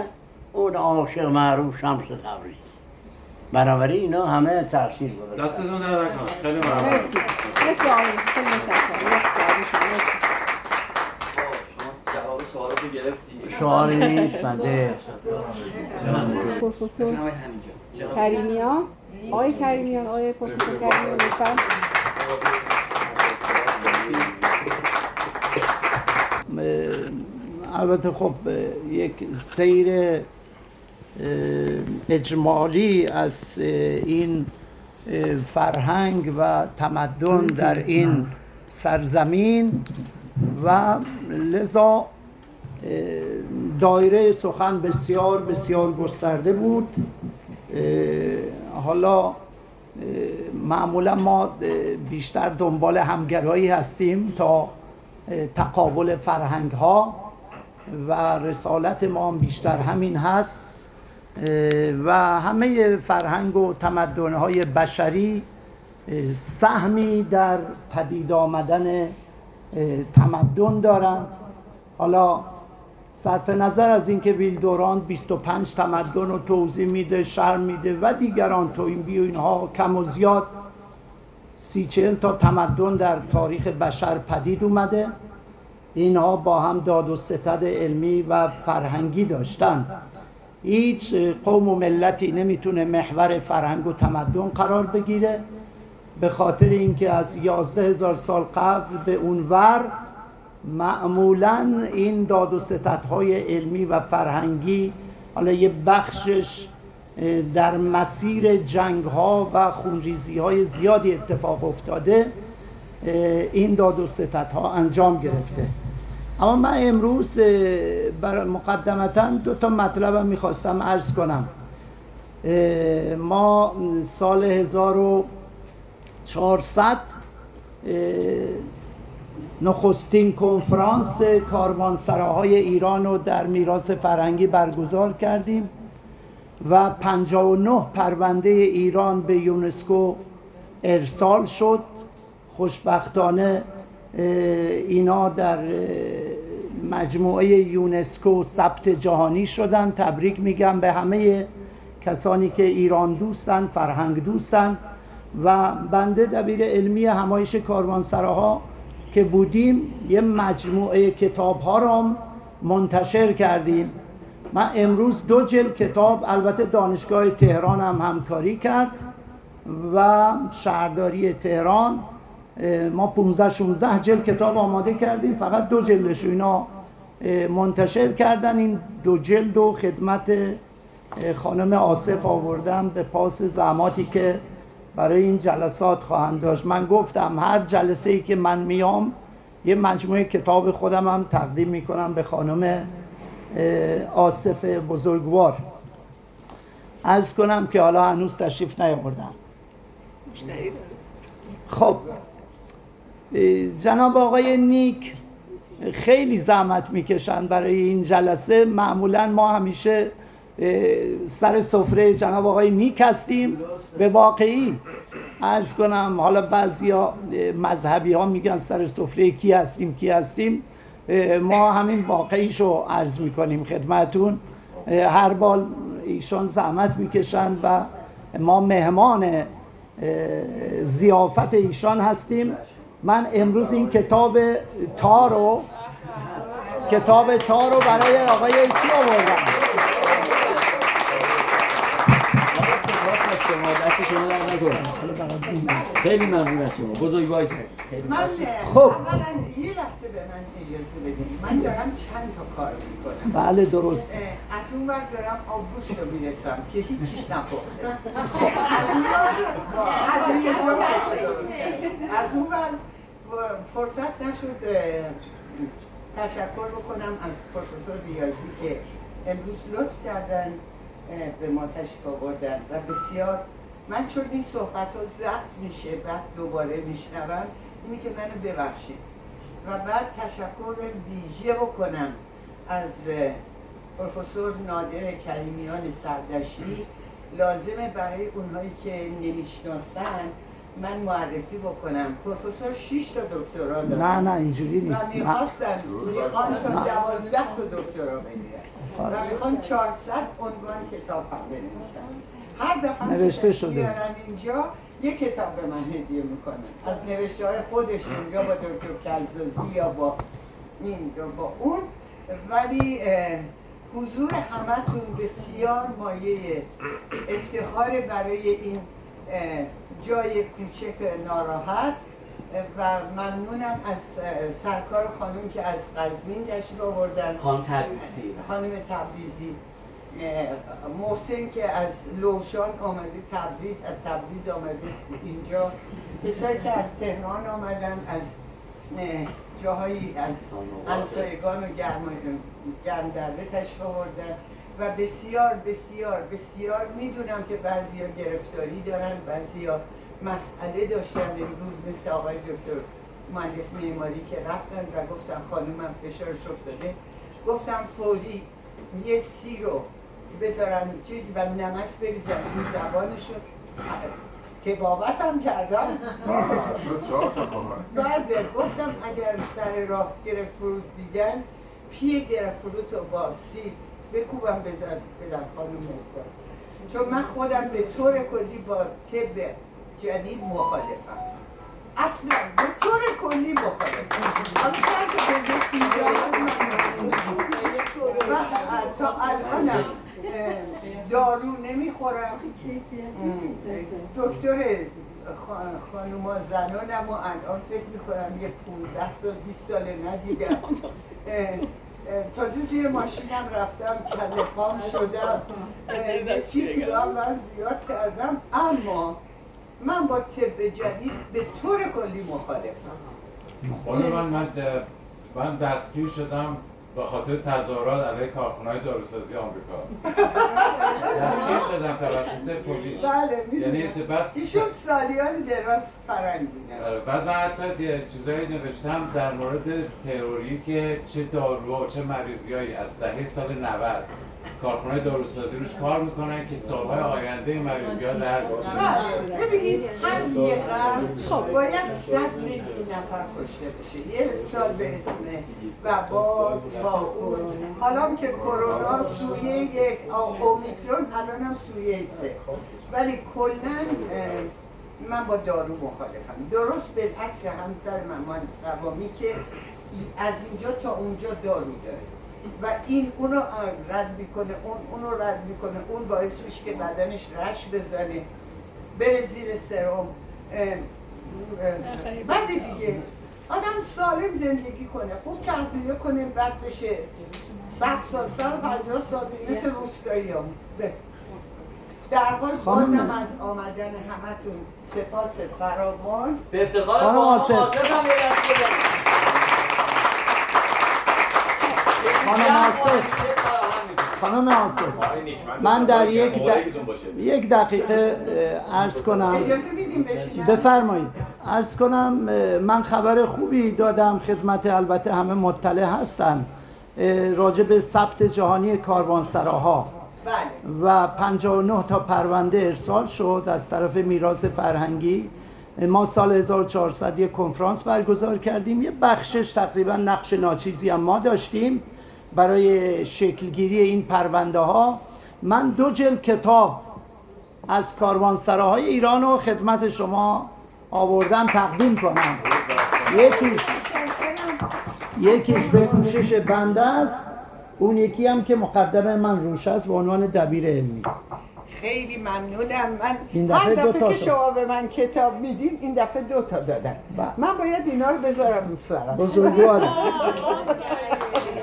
S3: اون عاشق معروف شمس تبریز. بنابراین اینا همه تاثیر گذاشتن.
S4: دستتون درد نکنه. خیلی ممنون.
S2: مرسی مرسی آقای خیلی متشکرم.
S1: جواب سوالاتو گرفتی؟
S3: سوالی نیست بنده.
S2: پروفسور کریمیان، آقای کریمیان، آقای پروفسور کریمیان لطفاً.
S5: البته خب یک سیر اجمالی از این فرهنگ و تمدن در این سرزمین و لذا دایره سخن بسیار بسیار گسترده بود. حالا معمولا ما بیشتر دنبال همگرایی هستیم تا تقابل فرهنگ ها و رسالت ما هم بیشتر همین هست و همه فرهنگ و تمدن های بشری سهمی در پدید آمدن تمدن دارند. حالا صرف نظر از اینکه ویلدورانت 25 تمدن رو توضیح میده، شرح میده و دیگران توینبی و اینها کم و زیاد 30-40 تا تمدن در تاریخ بشر پدید اومده. اینها با هم داد و ستد علمی و فرهنگی داشتن. هیچ قوم و ملتی نمیتونه محور فرهنگ و تمدن قرار بگیره، به خاطر اینکه از 11,000 سال قبل به اونور معمولاً این داد و ستدهای علمی و فرهنگی، حالا یه بخشش در مسیر جنگ‌ها و خونریزی‌های زیادی اتفاق افتاده، این داد و ستدها انجام گرفته. اما من امروز مقدمتاً 2 تا مطلبم میخواستم عرض کنم. ما سال 1400 نخستین کنفرانس کاروانسراهای ایران رو در میراث فرهنگی برگزار کردیم و 59 پرونده ایران به یونسکو ارسال شد. خوشبختانه اینا در مجموعه یونسکو ثبت جهانی شدن. تبریک میگم به همه کسانی که ایران دوستن، فرهنگ دوستن و بنده دبیر علمی همایش کاروانسراها که بودیم یه مجموعه کتاب ها رو منتشر کردیم. من امروز 2 جلد کتاب، البته دانشگاه تهران هم همکاری کرد و شهرداری تهران، ما 15-16 جلد کتاب آماده کردیم، فقط 2 جلدش اینا منتشر کردن. این 2 جلد و خدمت خانم آصف آوردم به پاس زحماتی که برای این جلسات خواهند داشت. من گفتم هر جلسه ای که من میام یه مجموعه کتاب خودم هم تقدیم میکنم به خانم آصف بزرگوار. عرض کنم که حالا هنوز تشریف نیاوردن. خب جناب آقای نیک خیلی زحمت میکشن برای این جلسه. معمولا ما همیشه سر سفره جناب آقای نیک هستیم. به واقعی عرض کنم، حالا بعضیا مذهبی ها میگن سر سفره کی هستیم، ما همین واقعیشو عرض میکنیم خدمتون. هر بار ایشان زحمت میکشن و ما مهمان ضیافت ایشان هستیم. من امروز این کتاب تار رو برای آقای چی آوردم.
S1: خیلی ممنون از شما، بزرگوار.
S6: من
S5: خب
S6: اولا یه لحظه به من اجازه بدید. من دارم چند تا کار میکنم.
S5: بله درست.
S6: از اون ور دارم آبگوش رو میرسم که هیچیش نپخته. از اون ور از اون ور فرصت نشد تشکر بکنم از پروفسور ریاضی که امروز لطف کردن به ما تشریف آوردن و بسیار. من چون این صحبت ها ضبط میشه بعد دوباره میشنوم، اینی که منو ببخشید و بعد تشکر ویژه بکنم از پروفسور نادر کریمیان سردشتی لازمه برای اونهایی که نمیشناسن من معرفی بکنم. پروفسور 6 تا دکترا دارن.
S5: نه اینجوری نیست.
S6: و میخوان تا 12 تا دکترا بگیرن و میخوان 400 عنوان کتاب هم بنویسن. هر دفعه
S5: نوشته شده
S6: میارن اینجا یک کتاب به من هدیه میکنن از نوشته های خودشون، یا با دکتر کلزازی یا با این یا با اون. ولی حضور همتون بسیار مایه افتخار برای این جای کوچک ناراحت و ممنونم از سرکار خانم که از قزوین تشریف آوردن، خانم تبریزی، محسن که از لوشان آمده تبریز، از تبریز آمده اینجا، کسایی که از تهران آمدن، از جاهایی از همسایگان و گرمدره تشریف آوردن و بسیار بسیار بسیار میدونم که بعضیا گرفتاری دارن، بعضیا مسئله داشتن. امروز مثل آقای دکتر مهندس معماری که رفتن و گفتم خانومم فشارش افتاده، گفتم فوری یه سی رو بذارن چیزی و نمک بریزن رو زبانشون. تبابت هم کردم. بعد گفتم اگر سر راه گرفت دیدن پی گرفت رو با سیب بکوبم بدم خانم کنم، چون من خودم به طور کلی با طب جدید مخالفم. اصلا به طور کلی مخالفم. حالا که بزرگ اینجا و تا الانم دارو نمیخورم. دکتر خانوما زنانم و الان فکر میخورم یه 15 سال 20 سال ندیدم. تازه زیر ماشینم رفتم کله پام شدم، 30 کیلو هم من زیاد کردم. اما من با طب جدید به طور کلی مخالفم.
S4: من دستگیر شدم به خاطر تظاهرات علیه کارخانه‌های داروسازی آمریکا. دستگیر شدم توسط پلیس.
S6: بله میدونم.
S4: یعنی
S6: ایشون سالیان دراز فرنگ بودن.
S4: بعد من حتی چیزایی نوشتم در مورد تئوری که چه دارو و چه مریضیایی از دهه سال 90 کارخانه‌های داروسازی روش کار میکنن که سالهای آینده این مریضی‌ها در بیاد.
S6: ببینید هر یه قرن باید 100 میلیون نفر کشته بشه. یه سال به اسم وبا، طاعون، حالا که کرونا سویه یک، اومیکرون الان هم سویه 3. ولی کلاً من با دارو مخالفم. درست بالعکس همسر من مهندس قوامی که از اینجا تا اونجا دارو داره و این اونو رد میکنه، اونو رد میکنه، اون باعث میشه که بدنش رش بزنه، بره زیر سرم. بعد دیگه آدم سالم زندگی کنه، خوب تغذیه کنه، بعد بشه 100 سال 150 سال مثل روستایی هم. در حال بازم از آمدن همتون سپاس فراوان.
S1: به افتخار با آصف هم
S5: خانم آصف من در یک دقیقه عرض کنم.
S6: اجازه میدیم بشینم؟
S5: بفرمایید. عرض کنم من خبر خوبی دادم خدمت، البته همه مطلع هستن، راجع به ثبت جهانی کاروانسراها و 59 تا پرونده ارسال شد از طرف میراث فرهنگی. ما سال 1400 یک کنفرانس برگزار کردیم، یه بخشش تقریبا نقش ناچیزی هم ما داشتیم برای شکلگیری این پرونده ها. من 2 جلد کتاب از کاروانسراهای ایران رو خدمت شما آوردم تقدیم کنم. یکیش به کوشش بنده است، اون یکی هم که مقدم من روش است به عنوان دبیر علمی.
S6: خیلی ممنونم. من هر دفعه که شما به من کتاب میدین این دفعه 2 تا دادن. من باید اینا رو بذارم رو سرم.
S5: بزرگوارم.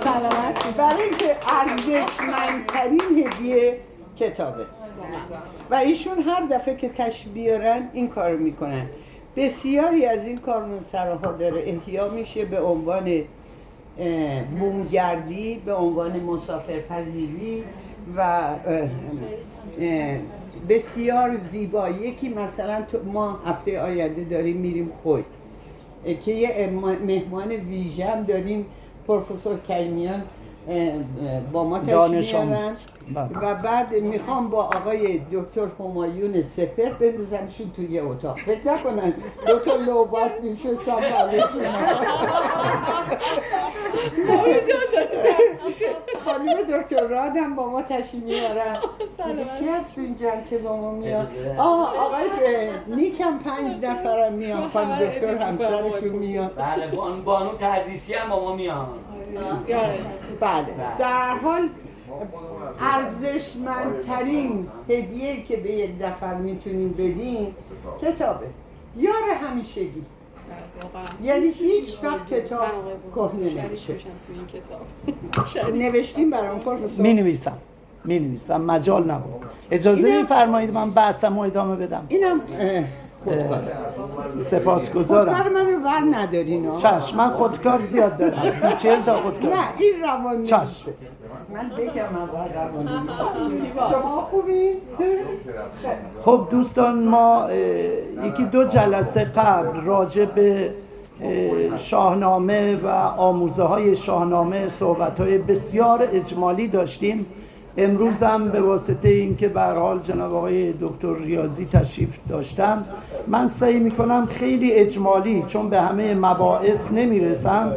S6: سلامت. برای اینکه ارزشمندترین هدیه کتابه و ایشون هر دفعه که تشریف بیارن این کارو میکنن. بسیاری از این کاروانسراها داره احیا میشه به عنوان بومگردی، به عنوان مسافرپذیری و بسیار زیبا. یکی مثلا ما هفته آینده داریم میریم خوی که یه مهمان ویژه هم داریم، پروفسور کریمیان با ما
S5: دانش
S6: تشریف میارن
S5: آموز. بله.
S6: و بعد میخوام با آقای دکتر همایون سپهر بندازمشون توی یه اتاق. فکر نکنن دو تا لوبات میشستم برشون. خانم دکتر رادم با ما تشریف میارن. کی هست اینجا که با ما میاد؟ آقای نیکم 5 نفرم میان. خانم دکتر همسرشون میاد.
S1: بله بانو تحریسی هم با ما میان.
S6: بله در هر حال ارزشمندترین هدیه‌ای که به یک نفر میتونیم بدیم کتابه، یار همیشگی. یعنی هیچ وقت کتاب کهنه نمیشه. نوشتیم برام پروفسور؟
S5: می نویسم مجال نبود. اجازه میفرمایید من بحثمو ادامه بدم؟
S6: اینم خودکاره.
S5: سپاسگزارم.
S6: خودکار منو ور ندارین ها؟
S5: چشم، من خودکار زیاد دارم. 30-40 تا خودکار.
S6: نه این روان
S5: چشم.
S6: نیست. من بگم اول روان نیست. شما خوبی؟
S5: خب دوستان، ما 1-2 جلسه قبل راجع به شاهنامه و آموزه های شاهنامه صحبت های بسیار اجمالی داشتیم. امروز هم به واسطه اینکه به هر حال جناب آقای دکتر ریاضی تشریف داشتن، من سعی میکنم خیلی اجمالی، چون به همه مباحث نمیرسم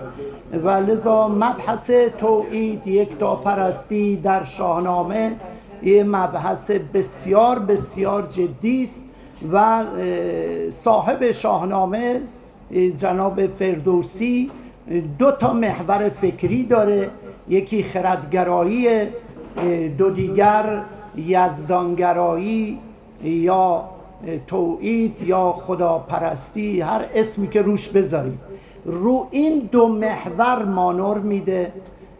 S5: و لذا مبحث توحید، یکتاپرستی در شاهنامه یه مبحث بسیار بسیار جدی است و صاحب شاهنامه جناب فردوسی 2 تا محور فکری داره. یکی خردگرایی، دو دیگر یزدانگرایی یا توحید یا خداپرستی، هر اسمی که روش بذارید. رو این 2 محور مانور میده،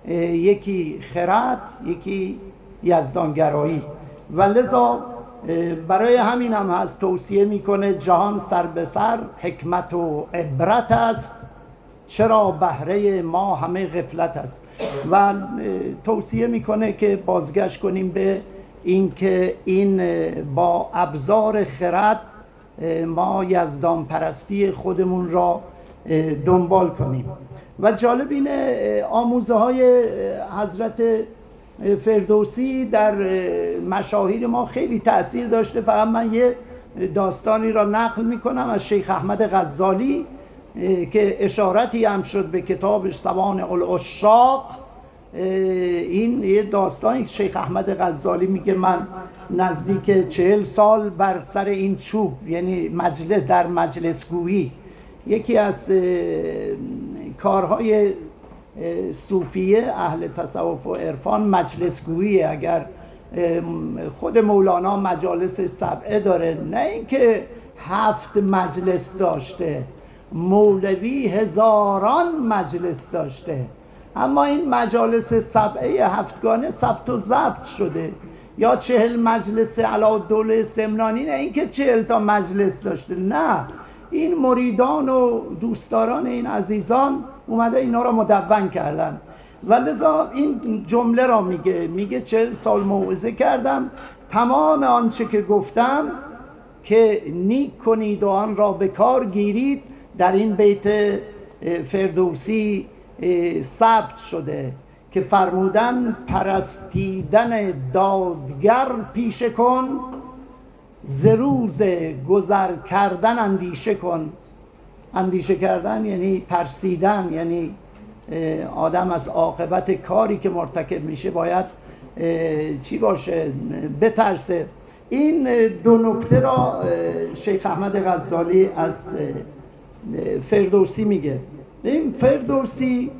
S5: یکی خرد، یکی یزدانگرایی. و لذا برای همین هم هست توصیه میکنه جهان سر به سر حکمت و عبرت است، چرا بهره ما همه غفلت است. و توصیه میکنه که بازگشت کنیم به اینکه این با ابزار خرد ما یزدان پرستی خودمون را دنبال کنیم. و جالب اینه آموزه های حضرت فردوسی در مشاهیر ما خیلی تأثیر داشته. فقط من یه داستانی را نقل میکنم از شیخ احمد غزالی که اشارتی هم شد به کتابش سوانح العشاق. این یه داستانی که شیخ احمد غزالی میگه من نزدیک 40 سال بر سر این چوب، یعنی مجلس، در مجلس گویی، یکی از کارهای صوفیه اهل تصوف و عرفان مجلس گویی. اگر خود مولانا مجالس 7 داره، نه اینکه 7 مجلس داشته، مولوی هزاران مجلس داشته، اما این مجالس 7 7گانه ثبت و ضبط شده. یا 40 مجلس علاءالدوله سمنانی، نه اینکه 40 تا مجلس داشته، نه، این مریدان و دوستداران این عزیزان اومده اینا را مدون کردن. و لذا این جمله را میگه 40 سال موعظه کردم، تمام آنچه که گفتم که نیک کنید و آن را به کار گیرید در این بیت فردوسی ثبت شده که فرمودن پرستیدن دادگر پیشه کن، ز روز گذر کردن اندیشه کن. اندیشه کردن یعنی ترسیدن، یعنی آدم از عاقبت کاری که مرتکب میشه باید چی باشه؟ بترسه. این 2 نکته را شیخ احمد غزالی از فردوسی میگه. این فردوسی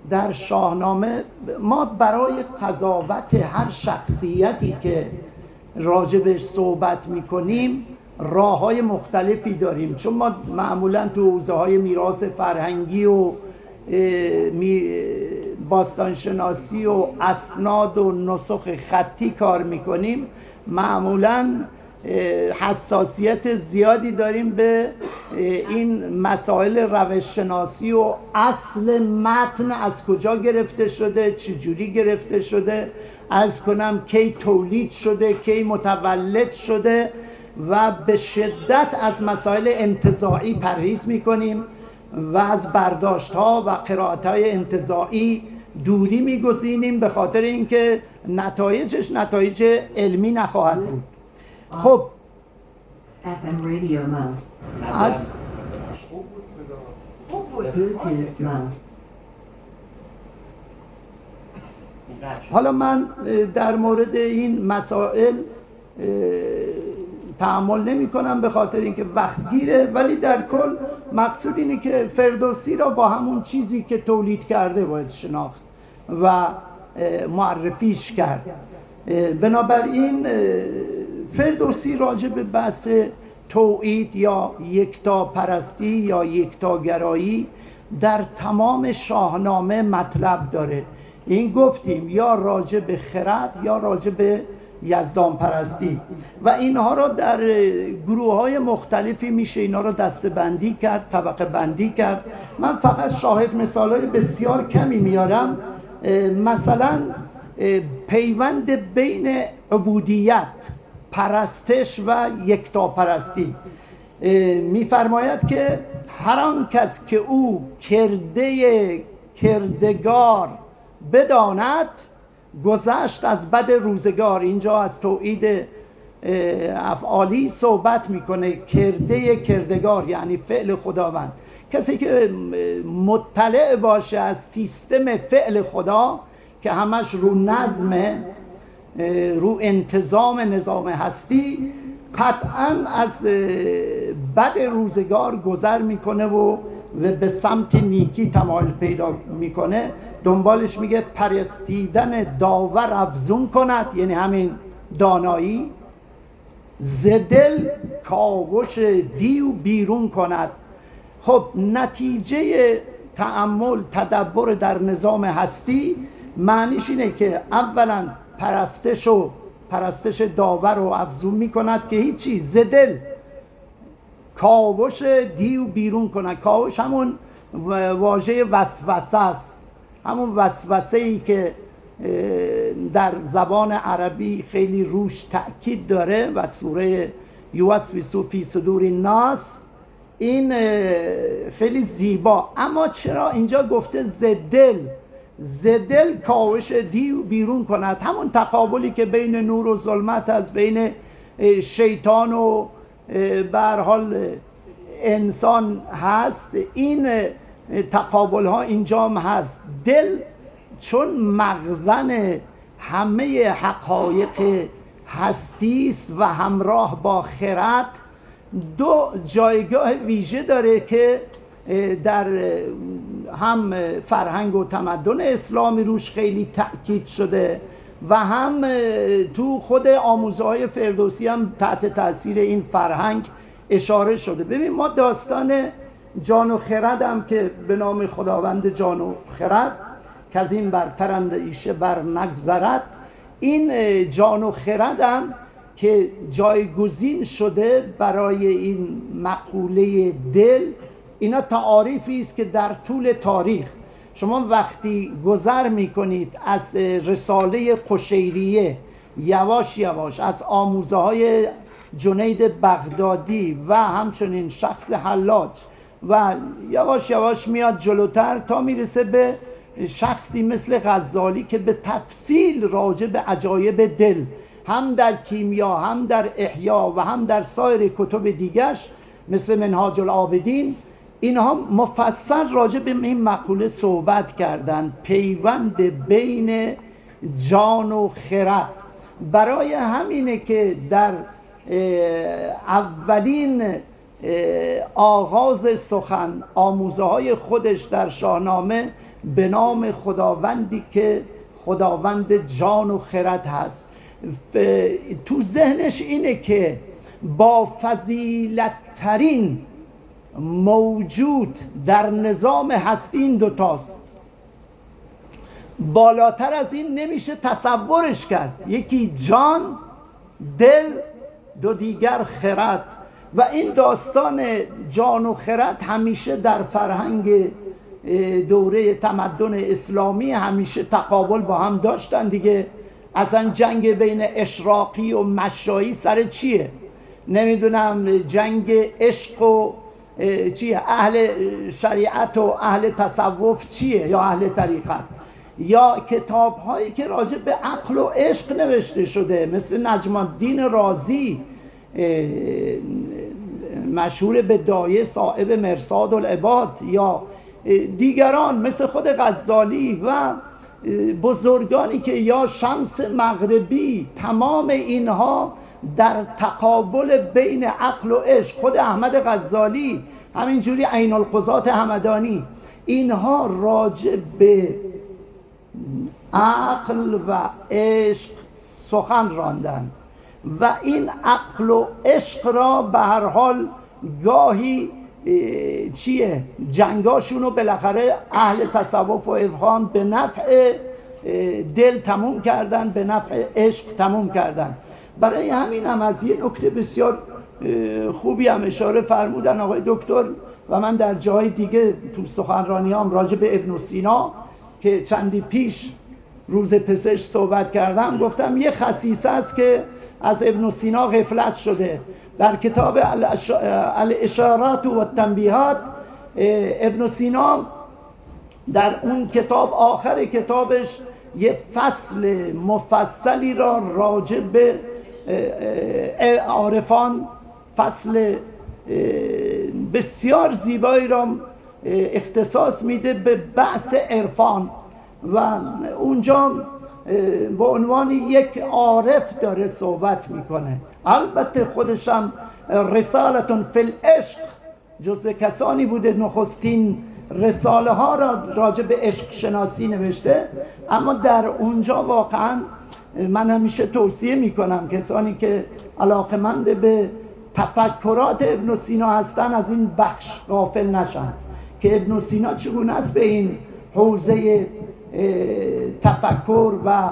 S5: در شاهنامه، ما برای قضاوت هر شخصیتی که راجبش صحبت میکنیم راه‌های مختلفی داریم، چون ما معمولا تو حوزه‌های میراث فرهنگی و باستانشناسی و اسناد و نسخ خطی کار میکنیم. معمولا حساسیت زیادی داریم به این مسائل روش شناسی و اصل متن از کجا گرفته شده، چجوری گرفته شده، عرض کنم کی تولید شده، کی متولد شده، و به شدت از مسائل انتزاعی پرهیز میکنیم و از برداشت ها و قرائت های انتزاعی دوری میگزینیم به خاطر اینکه نتایجش نتایج علمی نخواهد بود. خب
S7: FM radio mode.
S5: از
S6: خوب بود
S7: Bluetooth
S6: آسه جان.
S7: mode.
S5: حالا من در مورد این مسائل تأمل نمی کنم به خاطر اینکه وقت گیره، ولی در کل مقصود اینه که فردوسی را با همون چیزی که تولید کرده باید شناخت و معرفیش کرد. بنابراین فردوسی راجع به بحث توحید یا یکتا پرستی یا یکتاگرایی در تمام شاهنامه مطلب داره. این گفتیم یا راجع به خرد یا راجع به یزدان پرستی و اینها را در گروه های مختلفی میشه اینها را دسته بندی کرد، طبقه بندی کرد. من فقط شاهد مثال های بسیار کمی میارم. مثلا پیوند بین عبودیت، پرستش و یکتا پرستی. میفرماید که هر آن کس که او کرده کردگار بداند گذشت از بد روزگار. اینجا از توحید افعالی صحبت میکنه. کرده کردگار یعنی فعل خداوند. کسی که مطلع باشه از سیستم فعل خدا که همش رو نظم، رو انتظام نظام هستی، قطعا از بد روزگار گذر میکنه و به سمت نیکی تمایل پیدا میکنه. دنبالش میگه پرستیدن داور افزون کند، یعنی همین دانایی، زدل کاوش دیو بیرون کند. خب نتیجه تأمل تدبر در نظام هستی معنیش اینه که اولا پرستش داور رو افزون میکند که هیچی، زدل کاوش دیو بیرون کند. کاوش همون واژه وسوسه است، همون وسوسه ای که در زبان عربی خیلی روش تأکید داره و سوره یوسوس فی صدور الناس این خیلی زیبا. اما چرا اینجا گفته زدل کاوش دیو بیرون کند؟ همون تقابلی که بین نور و ظلمت، از بین شیطان و به هر حال انسان هست، این تقابل ها اینجا هم هست. دل چون مخزن همه حقایق هستی است و همراه با خرد، دو جایگاه ویژه داره که در هم فرهنگ و تمدن اسلامی روش خیلی تأکید شده و هم تو خود آموزه های فردوسی هم تحت تاثیر این فرهنگ اشاره شده. ببین ما داستان جان و خرد هم که به نام خداوند جان و خرد که از این برترند ایشه بر نگذرد، این جان و خرد هم که جایگزین شده برای این مقوله دل، اینا تعاریفی است که در طول تاریخ شما وقتی گذر میکنید از رساله قشیریه، یواش یواش از آموزه های جنید بغدادی و همچنین شخص حلاج و یواش یواش میاد جلوتر تا میرسه به شخصی مثل غزالی که به تفصیل راجع به عجایب دل هم در کیمیا، هم در احیا و هم در سایر کتب دیگرش مثل منهاج العابدین، اینها مفصل راجع به این مقوله صحبت کردند. پیوند بین جان و خرد. برای همینه که در اولین آغاز سخن آموزه های خودش در شاهنامه به نام خداوندی که خداوند جان و خرد هست، تو ذهنش اینه که با فضیلت ترین موجود در نظام هستی این دوتاست. بالاتر از این نمیشه تصورش کرد. یکی جان، دل، دو دیگر خرد. و این داستان جان و خرد همیشه در فرهنگ دوره تمدن اسلامی همیشه تقابل با هم داشتن دیگه. اصلا جنگ بین اشراقی و مشایی سر چیه؟ نمیدونم جنگ عشق و چیه؟ اهل شریعت و اهل تصوف چیه؟ یا اهل طریقت؟ یا کتاب هایی که راجع به عقل و عشق نوشته شده مثل نجم الدین رازی مشهور به دایه صاحب مرصاد العباد، یا دیگران مثل خود غزالی و بزرگانی که یا شمس مغربی، تمام اینها در تقابل بین عقل و عشق، خود احمد غزالی، همینجوری عین القضات همدانی، اینها راجع به عقل و عشق سخن راندن و این عقل و عشق را به هر حال گاهی جنگاشونو بالاخره اهل تصوف و عرفان به نفع دل تموم کردن، به نفع عشق تموم کردن. برای همین هم از یه نکته بسیار خوبی هم اشاره فرمودن آقای دکتر و من در جای دیگه تو سخنرانی هم راجع به ابن سینا که چندی پیش روز پزشک صحبت کردم، گفتم یه خصیصه است که از ابن سینا غفلت شده. در کتاب الاشارات و التنبیهات ابن سینا در اون کتاب، آخر کتابش، یه فصل مفصلی را راجع به عارفان، فصل بسیار زیبایی را اختصاص میده به بحث عرفان و اونجا به عنوان یک عارف داره صحبت میکنه. البته خودشم رسالتون فی العشق جزء کسانی بوده نخستین رساله ها را راجع به عشق شناسی نوشته، اما در اونجا واقعا من همیشه توصیه میکنم کسانی که علاقمند به تفکرات ابن سینا هستن از این بخش غافل نشن که ابن سینا چگونه است به این حوزه تفکر و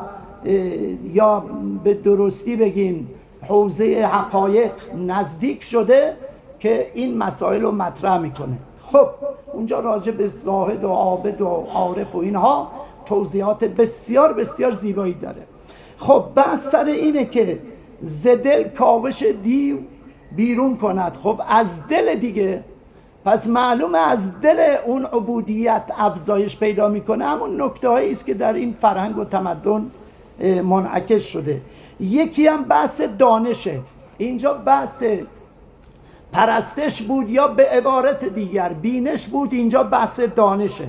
S5: یا به درستی بگیم حوزه حقایق نزدیک شده که این مسائل رو مطرح میکنه. خب اونجا راجع به زاهد و عابد و عارف و اینها توضیحات بسیار بسیار زیبایی داره. خب بحث سر اینه که ز دل کاوش دیو بیرون کند. خب از دل دیگه، پس معلومه از دل اون عبودیت افزایش پیدا میکنه. همون نکته هایی است که در این فرهنگ و تمدن منعکس شده. یکی هم بحث دانشه. اینجا بحث پرستش بود یا به عبارت دیگر بینش بود، اینجا بحث دانشه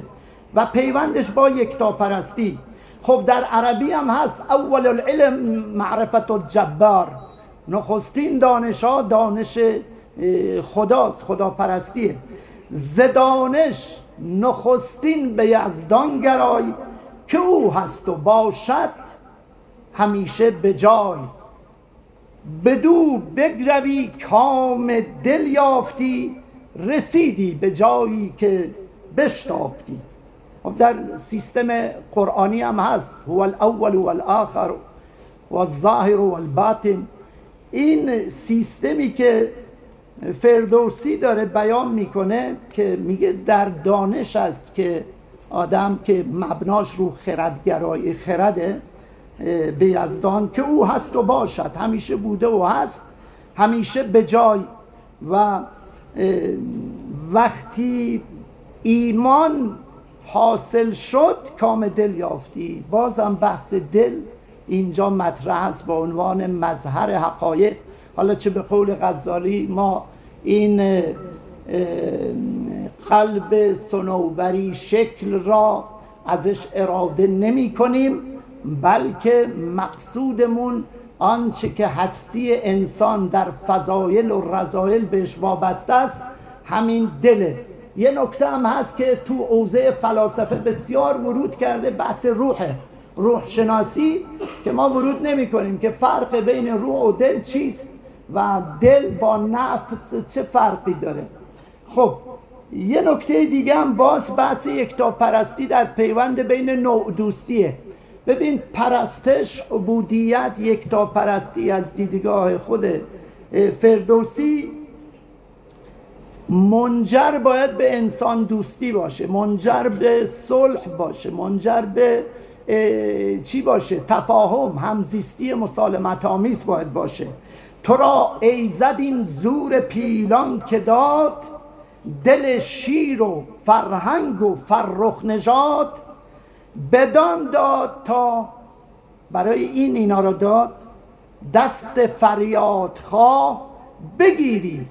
S5: و پیوندش با یکتاپرستی. خب در عربی هم هست اول العلم معرفت الجبار، نخستین دانش ها دانش خداست، خداپرستیه. ز دانش نخستین به یزدان گرای، که او هست و باشد همیشه به جای. بدو بگروی کام دل یافتی، رسیدی به جایی که بشتافتی. خب در سیستم قرآنی هم هست هو الاول و الاخر و الظاهر و الباطن. این سیستمی که فردوسی داره بیان میکنه که میگه در دانش است که آدم که مبناش رو خردگرایی، خرده به یزدان که او هست و باشد، همیشه بوده و هست، همیشه به جای. و وقتی ایمان حاصل شد کام دل یافتی. بازم بحث دل اینجا مطرح است با عنوان مظهر حقایق. حالا چه به قول غزالی ما این قلب صنوبری شکل را ازش اراده نمی کنیم، بلکه مقصودمون آنچه که هستی انسان در فضایل و رذایل بهش وابسته است همین دله. یه نکته هم هست که تو حوزه فلاسفه بسیار ورود کرده، بحث روحه، روح شناسی که ما ورود نمی کنیم که فرق بین روح و دل چیست و دل با نفس چه فرقی داره. خب یه نکته دیگه هم باز بحث یکتاپرستی در پیوند بین نوع دوستیه. ببین پرستش، عبودیت، یکتاپرستی از دیدگاه خود فردوسی منجر باید به انسان دوستی باشه، منجر به صلح باشه، منجر به چی باشه؟ تفاهم، همزیستی مسالمت آمیز باید باشه. تو را ایزد این زور پیلان که داد، دل شیر و فرهنگ و فرخ نژاد، بدان داد تا برای اینا رو داد دست فریاد خواه بگیری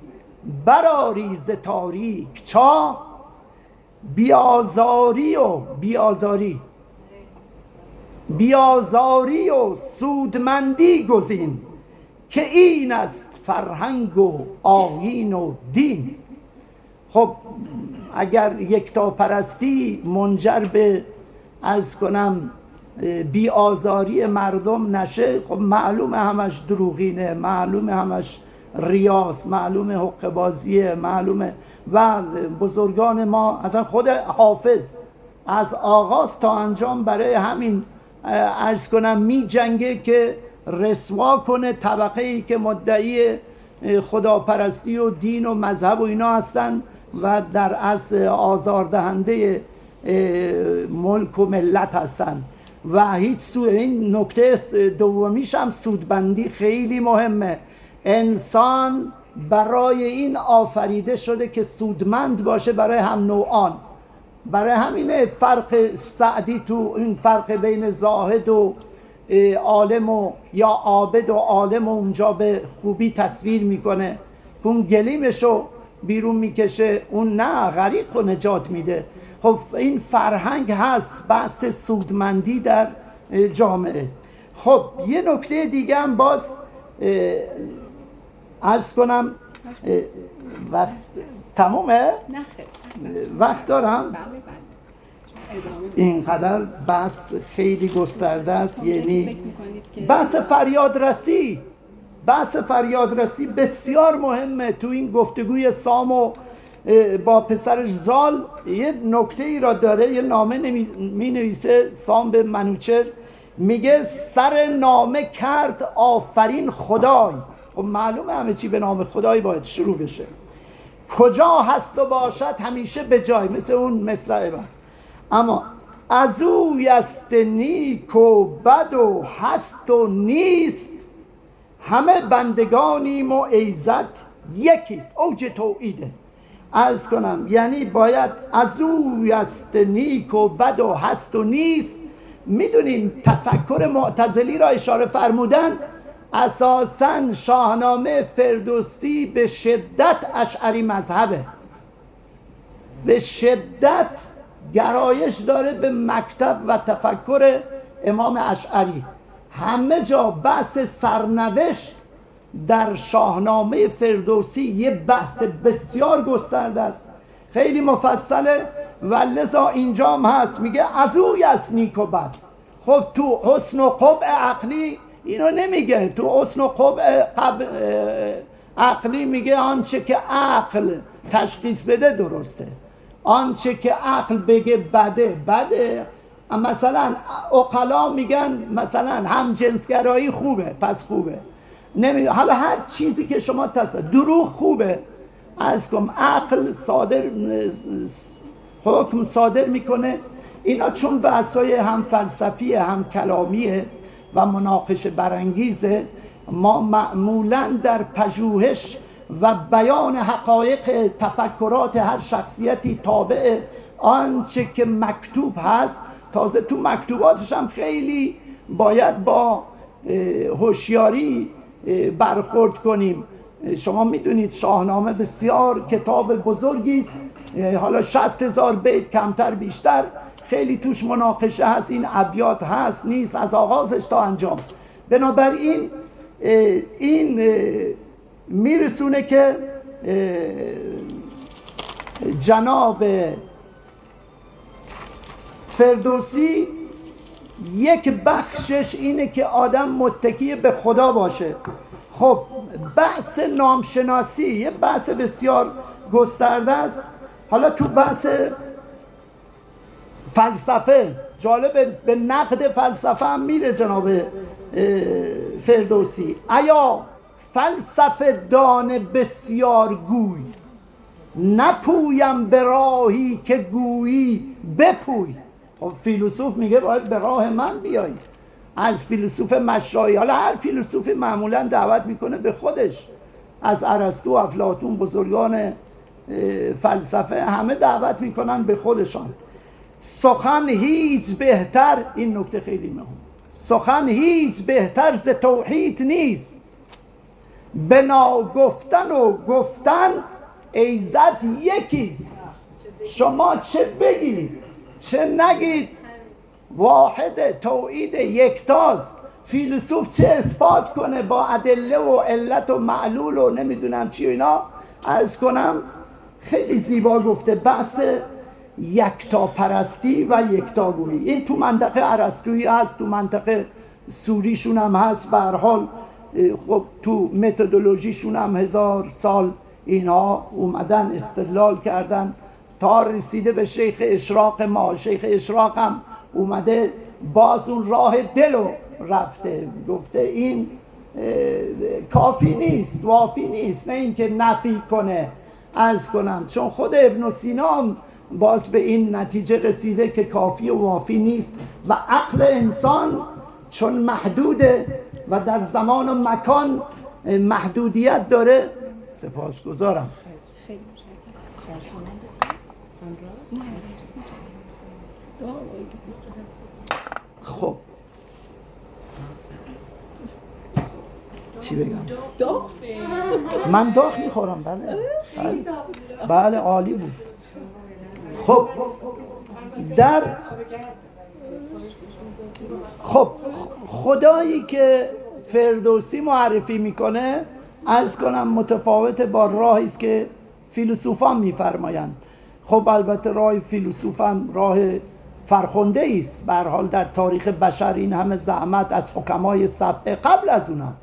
S5: برآری ز تاریک چاه بیازاری و سودمندی گزین که این است فرهنگ و آیین و دین. خب اگر یکتاپرستی منجر به عرض کنم بیازاری مردم نشه، خب معلومه همش دروغینه، معلومه همش ریاست، معلومه حقه‌بازیه، معلومه. و بزرگان ما اصلا خود حافظ از آغاز تا انجام برای همین عرض کنم می جنگه که رسوا کنه طبقه ای که مدعی خداپرستی و دین و مذهب و اینا هستن و در اصل آزاردهنده ملک و ملت هستن. و هیچ این نکته دومیش هم سودبندی خیلی مهمه. انسان برای این آفریده شده که سودمند باشه برای هم نوعان. برای همینه فرق سعدی تو این فرق بین زاهد و عالم و یا عابد و عالم و اونجا به خوبی تصویر میکنه. اون گلیمشو بیرون میکشه، اون نه، غریق و نجات میده. خب این فرهنگ هست، بحث سودمندی در جامعه. خب یه نکته دیگه هم باز عرض کنم، وقت تمومه؟
S2: نه خیلی
S5: وقت دارم؟
S2: بله.
S5: اینقدر بحث خیلی گسترده است. یعنی
S2: فکر می‌کنید که
S5: بحث فریادرسی بسیار مهمه. تو این گفتگوی سام با پسرش زال یه نکته ای را داره. یه نامه می نویسه سام به منوچهر، میگه سر نامه کرد آفرین خدای. خب معلومه همه چی به نام خدای باید شروع بشه. کجا هست و باشد همیشه به جای، مثل اون مصرعه. اما از اوی است نیک و بد و هست و نیست، همه بندگانیم و ایزد یکیست. اوج توحیده. عرض کنم یعنی باید از اوی است نیک و بد و هست و نیست. میدونیم تفکر معتزلی را اشاره فرمودن، اساساً شاهنامه فردوسی به شدت اشعری مذهبه، به شدت گرایش داره به مکتب و تفکر امام اشعری. همه جا بحث سرنوشت در شاهنامه فردوسی یه بحث بسیار گسترده است، خیلی مفصله و لذا اینجا هم هست. میگه از اوی است نیک و بد. خب تو حسن و قبع عقلی اینو نمیگه. تو حسن و قبع عقلی میگه آنچه که عقل تشخیص بده درسته، آنچه که عقل بگه بده. مثلا عقلا میگن مثلا هم جنسگرایی خوبه، پس خوبه. حالا هر چیزی که شما دروغ خوبه، از کم عقل حکم صادر میکنه. اینا چون بحثای هم فلسفی هم کلامیه و مناقشه برانگیزه، ما معمولا در پژوهش و بیان حقایق تفکرات هر شخصیتی تابع آنچه که مکتوب هست. تازه تو مکتوباتش هم خیلی باید با هوشیاری برخورد کنیم. شما میدونید شاهنامه بسیار کتاب بزرگی است، حالا 60,000 بیت کمتر بیشتر، خیلی توش مناقشه هست، این ابیات هست نیست از آغازش تا انجام. بنابراین این میرسونه که جناب فردوسی یک بخشش اینه که آدم متکی به خدا باشه. خب بحث نامشناسی یه بحث بسیار گسترده است. حالا تو بحث فلسفه جالب، به نقد فلسفه هم میره جناب فردوسی. ایا فلسفه دان بسیار گوی، نپویم به راهی که گویی بپوی. خب فیلسوف میگه باید به راه من بیایی. از فیلسوف مشرایی، حالا هر فیلسوف معمولا دعوت میکنه به خودش، از ارسطو، افلاطون، بزرگان فلسفه همه دعوت میکنن به خودشان. سخن هیچ بهتر، این نکته خیلی مهم، سخن هیچ بهتر ز توحید نیست، به ناگفتن و گفتن ایزد یکیست. شما چه بگید چه نگید واحد، توحید یکتاست. فیلسوف چه اثبات کنه با ادله و علت و معلول و نمیدونم چی و اینا، عرض کنم خیلی زیبا گفته، بحث یکتا پرستی و یکتاگویی. این تو منطقه ارسطویی هست، تو منطقه سوریشون هم هست، به هر حال خب تو متدولوژیشون هم 1000 سال اینها اومدن استدلال کردن تا رسیده به شیخ اشراق ما. شیخ اشراق هم اومده باز اون راه دلو رفته، گفته این کافی نیست، وافی نیست، نه اینکه نفی کنه. عرض کنم چون خود ابن سینا هم باز به این نتیجه رسیده که کافی و وافی نیست و عقل انسان چون محدوده و در زمان و مکان محدودیت داره. سپاسگزارم. خب چی بگم؟ من داغ میخورم. بله عالی بود. خب خدایی که فردوسی معرفی میکنه عرض کنم متفاوت با راهی است که فیلسوفان میفرمایند. خب البته راه فیلسوف هم راه فرخنده است. به هر حال در تاریخ بشر این همه زحمت از حکمای سبع قبل از اونها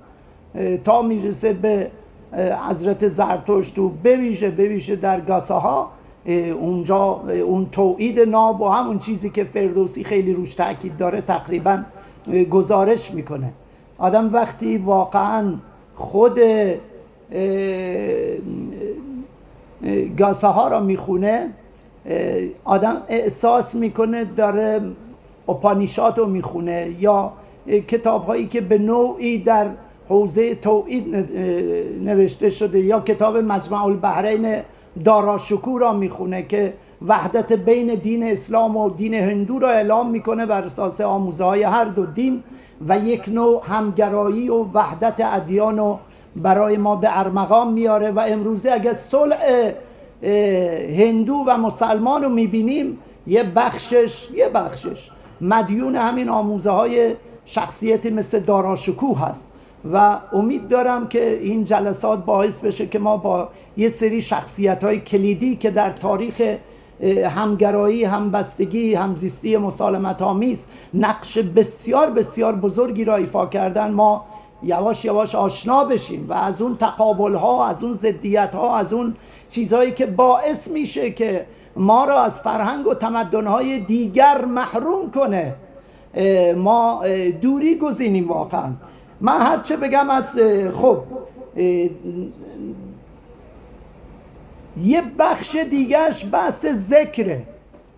S5: تا میرسه به حضرت زرتشت و بویژه در گاساها، اونجا اون توحید ناب و همون چیزی که فردوسی خیلی روش تاکید داره تقریبا گزارش میکنه. آدم وقتی واقعا خود گاساها را میخونه، آدم احساس میکنه داره اپانیشاد رو میخونه یا کتاب هایی که به نوعی در حوزه توحید نوشته شده، یا کتاب مجمع البحرین داراشکوه را میخونه که وحدت بین دین اسلام و دین هندو را اعلام میکنه بر اساس آموزه های هر دو دین و یک نوع همگرایی و وحدت ادیان رو برای ما به ارمغان میاره. و امروزه اگر صلح هندو و مسلمان رو میبینیم یه بخشش مدیون همین آموزه های شخصیتی مثل داراشکوه هست و امید دارم که این جلسات باعث بشه که ما با یه سری شخصیت های کلیدی که در تاریخ همگرایی، همبستگی، همزیستی مسالمت آمیز نقش بسیار بسیار بزرگی را ایفا کردن، ما یواش یواش آشنا بشیم و از اون تقابل ها، از اون ضدیت ها، از اون چیزهایی که باعث میشه که ما را از فرهنگ و تمدن های دیگر محروم کنه ما دوری گزینیم. واقعا من هرچه بگم از یه بخش دیگرش بحث ذکره.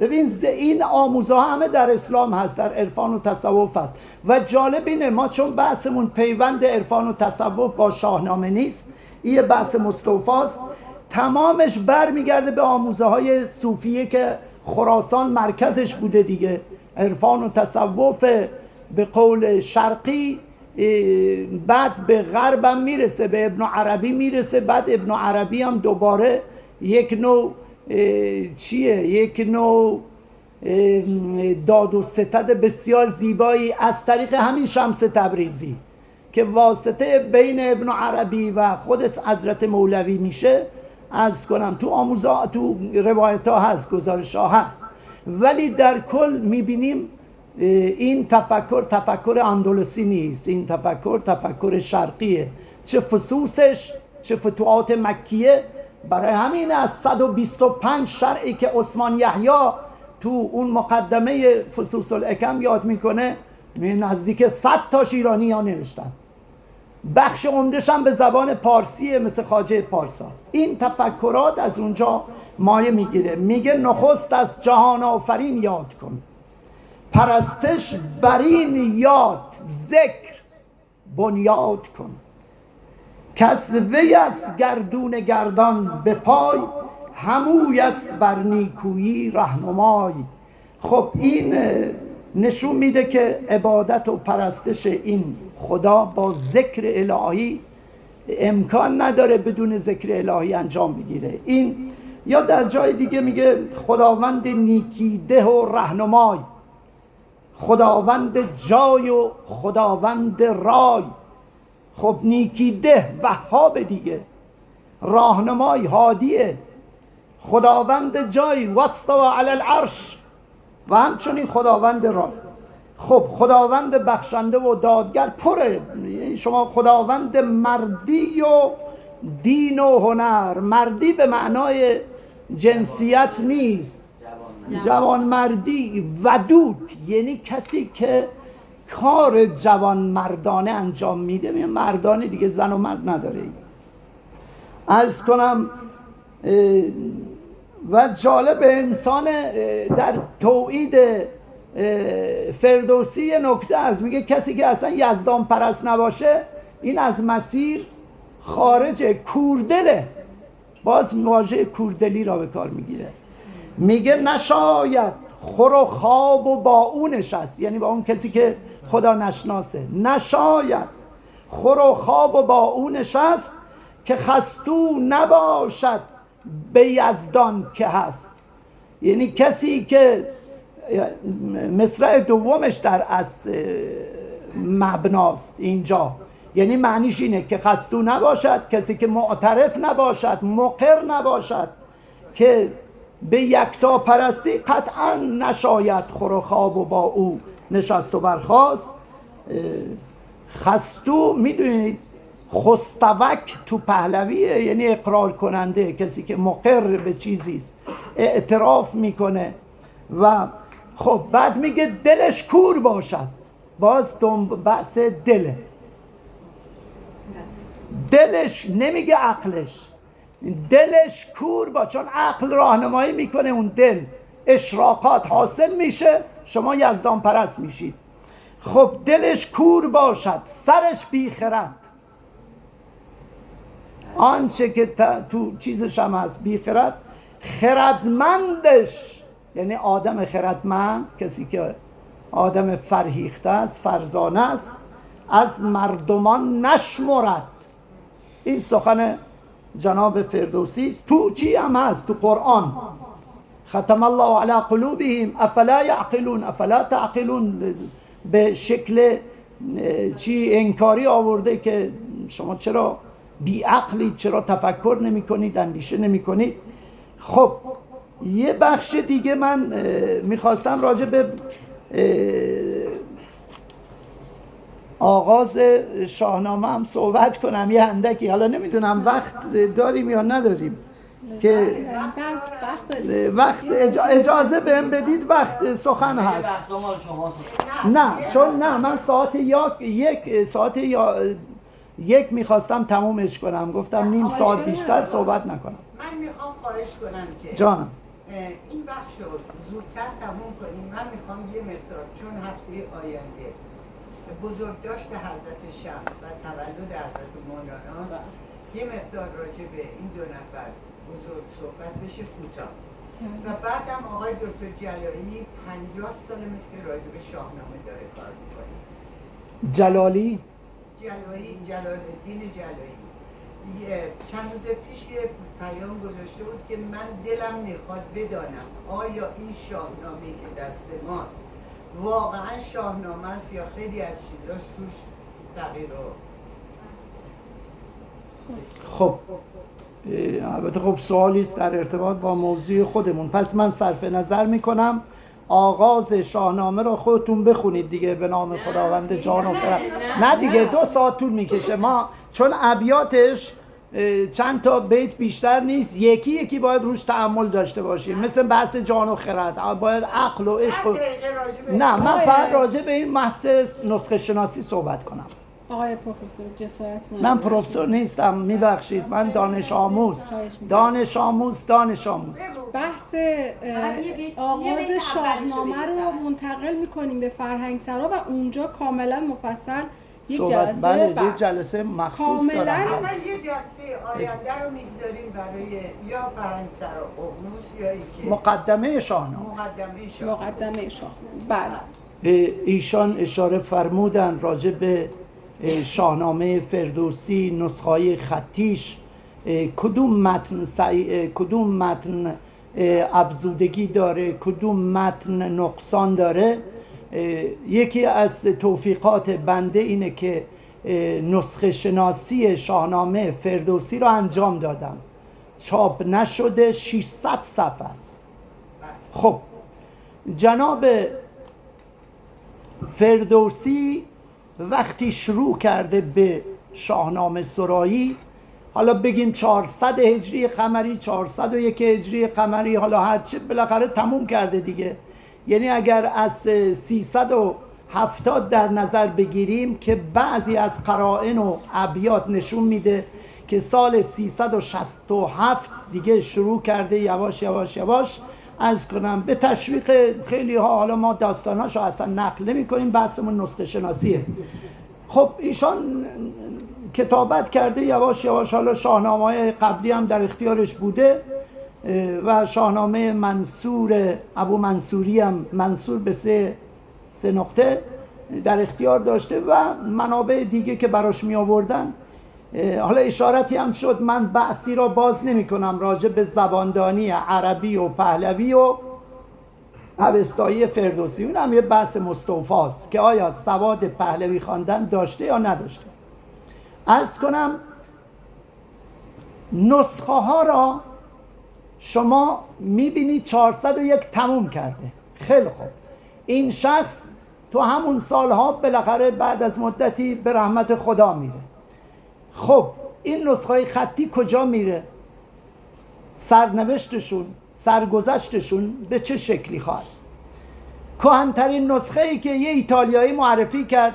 S5: ببین این آموزه ها همه در اسلام هست، در عرفان و تصوف هست و جالب اینه ما چون بحثمون پیوند عرفان و تصوف با شاهنامه نیست، این بحث مستوفاست، تمامش برمیگرده به آموزه های صوفیه که خراسان مرکزش بوده دیگه. عرفان و تصوف به قول شرقی بعد به غرب هم میرسه، به ابن عربی میرسه، بعد ابن عربی هم دوباره یک نوع یک نوع داد و ستد بسیار زیبایی از طریق همین شمس تبریزی که واسطه بین ابن عربی و خود حضرت مولوی میشه. عرض کنم تو آموزا تو روایت ها هست، گزارش ها هست، ولی در کل میبینیم این تفکر اندلسی نیست، این تفکر شرقیه، چه فصوصش چه فتوحات مکیه. برای همین از 125 شرعی که عثمان یحیی تو اون مقدمه فصوص الحکم یاد میکنه نزدیک 100 تاش ایرانی ها نوشتن، بخش عمدش هم به زبان پارسیه مثل خواجه پارسا. این تفکرات از اونجا مایه میگیره. میگه نخست از جهان آفرین یاد کن، پرستش برین یاد، ذکر بنیاد کن، کس وی از گردون گردان به پای، هموی است بر نیکویی رهنمای، خب این نشون میده که عبادت و پرستش این خدا با ذکر الهی امکان نداره بدون ذکر الهی انجام بگیره. این یا در جای دیگه میگه خداوند نیکیده و رهنمای، خداوند جای و خداوند رای. خب نیکیده وهاب دیگه، راهنمای هادیه، خداوند جای واستوى علی العرش و همچنین خداوند رای. خب خداوند بخشنده و دادگر پره، یعنی شما خداوند مردی و دین و هنر. مردی به معنای جنسیت نیست، جوانمردی. ودود یعنی کسی که کار جوانمردانه انجام میده. مردانه دیگه زن و مرد نداره. عرض کنم و جالب انسان در توحید فردوسی نکته است، میگه کسی که اصلا یزدان پرست نباشه این از مسیر خارجه، کوردله. باز واژه کوردلی را به کار میگیره. میگه نشاید خور و خواب و با اون نشست، یعنی با اون کسی که خدا نشناسه. نشاید خور و خواب و با اون نشست که خستو نباشد به یزدان که هست. یعنی کسی که مصرع دومش در از مبناست اینجا، یعنی معنیش اینه که خستو نباشد، کسی که معترف نباشد، مقر نباشد که به یکتا پرستی، قطعا نشاید خور و خواب و با او نشست و برخاست. خستو میدونید خستوک تو پهلویه، یعنی اقرار کننده، کسی که مقر به چیزیست، اعتراف میکنه. و خب بعد میگه دلش کور باشد. باز بحث دله، دلش، نمیگه عقلش، دلش کور با، چون عقل راهنمایی میکنه، اون دل اشراقات حاصل میشه، شما یزدان پرست میشید. خب دلش کور باشد، سرش بیخرد. آنچه که تو چیزش هم هست بیخرد. خردمندش یعنی آدم خردمند، کسی که آدم فرهیخته است، فرزانه است، از مردمان نشمرد. این سخن جناب فردوسی است. تو چی هم هست تو قرآن؟ ختم الله علی قلوبهم افلا یعقلون افلا تعقلون. به شکل چی انکاری آورده که شما چرا بیعقلید، چرا تفکر نمی کنید، اندیشه نمی کنید. خب یه بخش دیگه من میخواستم راجع به آغاز شاهنامه هم صحبت کنم یه اندکی. حالا نمیدونم وقت داریم یا نداریم که وقت اجازه بهم بدید، وقت سخن هست. نه چون نه، من ساعت یک میخواستم تمومش کنم، گفتم نیم ساعت بیشتر صحبت نکنم.
S6: من میخوام خواهش کنم که
S5: جانم
S6: این بخش رو زودتر تموم کنیم. من میخوام یه مقدار، چون هفته آینده بزرگداشت حضرت شمس و تولد حضرت مولاناست، یه مقدار راجع به این دو نفر بزرگ صحبت بشه کوتاه. و بعدم آقای دکتر جلالی 50 سال مثل که راجع به شاهنامه داره کار میکنه. جلال الدین جلالی چند روز پیش یه پیام گذاشته بود که من دلم میخواد بدانم آیا این شاهنامه که دست ماست واقعا شاهنامه است یا خیلی از چیزاش توش تغییر رو.
S5: خب البته خب سوالی است در ارتباط با موضوع خودمون. پس من صرف نظر میکنم آغاز شاهنامه رو خودتون بخونید دیگه، به نام خداوند جان و خرد. نه دیگه 2 ساعت طول میکشه. ما چون ابیاتش چند تا بیت بیشتر نیست، یکی باید روش تأمل داشته باشیم، مثل بحث جان و خرد، باید عقل و عشق و... نه من فقط راجع به این محض نسخه شناسی صحبت کنم.
S2: آقای پروفسور جسارت
S5: من پروفسور نیستم، میبخشید، من دانش آموز.
S2: بحث آغاز شاهنامه رو منتقل میکنیم به فرهنگسرا و اونجا کاملا مفصل یک
S5: صحبت
S2: جلسه
S5: بله
S2: بعد.
S5: یه جلسه مخصوص
S2: کاملاً.
S5: دارم.
S6: اصلا یه جلسه آینده رو میگذاریم برای یا فرنگسر و اقنوس یا اینکه
S5: مقدمه شاهنامه.
S6: مقدمه شاه.
S2: مقدمه شاهنامه. بله.
S5: ایشان اشاره فرمودن راجع به شاهنامه فردوسی، نسخه‌های خطیش، کدوم متن افزودگی داره، کدوم متن نقصان داره. یکی از توفیقات بنده اینه که نسخه شناسی شاهنامه فردوسی رو انجام دادم. چاپ نشده، 600 صفحه است. خب جناب فردوسی وقتی شروع کرده به شاهنامه سرایی، حالا بگیم 400 هجری قمری، 401 هجری قمری، حالا هرچی بالاخره تموم کرده دیگه. یعنی اگر از 370 در نظر بگیریم که بعضی از قرائن و ابیات نشون میده که سال 367 دیگه شروع کرده یواش یواش یواش. عرض کنم به تشویق خیلی ها، حالا ما داستاناشو اصلا نقل نمی کنیم، بحثمون نسخه شناسیه. خب ایشان کتابت کرده یواش یواش، حالا شاهنامه‌های قبلی هم در اختیارش بوده و شاهنامه منصور ابو منصوری هم منصور به سه نقطه در اختیار داشته و منابع دیگه که براش می آوردن. حالا اشارتی هم شد، من بحثی را باز نمی کنم راجع به زباندانی عربی و پهلوی و اوستایی فردوسی. اون هم یه بحث مستوفاست که آیا سواد پهلوی خواندن داشته یا نداشته. عرض کنم نسخه ها را شما میبینید 401 تموم کرده. خیلی خوب، این شخص تو همون سالها بالاخره بعد از مدتی به رحمت خدا میره. خب این نسخه خطی کجا میره؟ سرنوشتشون، سرگذشتشون به چه شکلی خواهد؟ کهن‌ترین نسخه ای که یه ایتالیایی معرفی کرد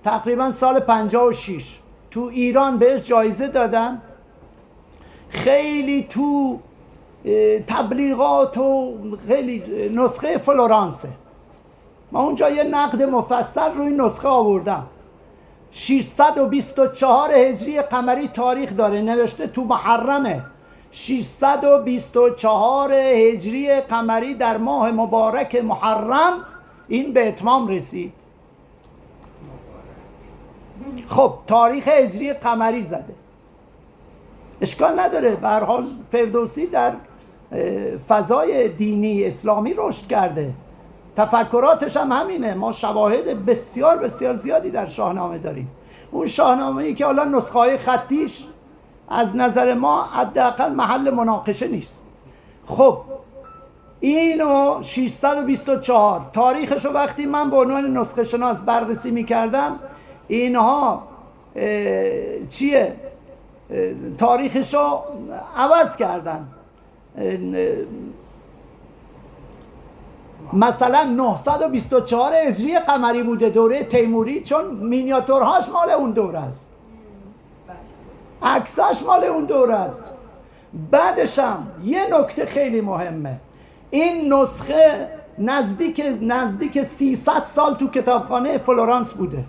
S5: تقریبا سال 56 تو ایران بهش جایزه دادن، خیلی تو تبلیغات و خیلی، نسخه فلورانسه. ما اونجا یه نقد مفصل روی نسخه آوردم. 624 هجری قمری تاریخ داره، نوشته تو محرمه. 624 هجری قمری در ماه مبارک محرم این به اتمام رسید. خب تاریخ هجری قمری زده، اشکال نداره. به هر حال فردوسی در فضای دینی اسلامی رشد کرده، تفکراتش هم همینه. ما شواهد بسیار بسیار زیادی در شاهنامه داریم. اون شاهنامه‌ای که حالا نسخه‌های خطیش از نظر ما حداقل محل مناقشه نیست. خب اینو 624 تاریخشو وقتی من به عنوان نسخه شناس بررسی می‌کردم، اینها تاریخشو عوض کردن. مثلا 924 هجری قمری بوده دوره تیموری، چون مینیاتورهاش مال اون دوره است، عکساش مال اون دوره است. بعدش هم یه نکته خیلی مهمه، این نسخه نزدیک 300 سال تو کتابخانه فلورانس بوده،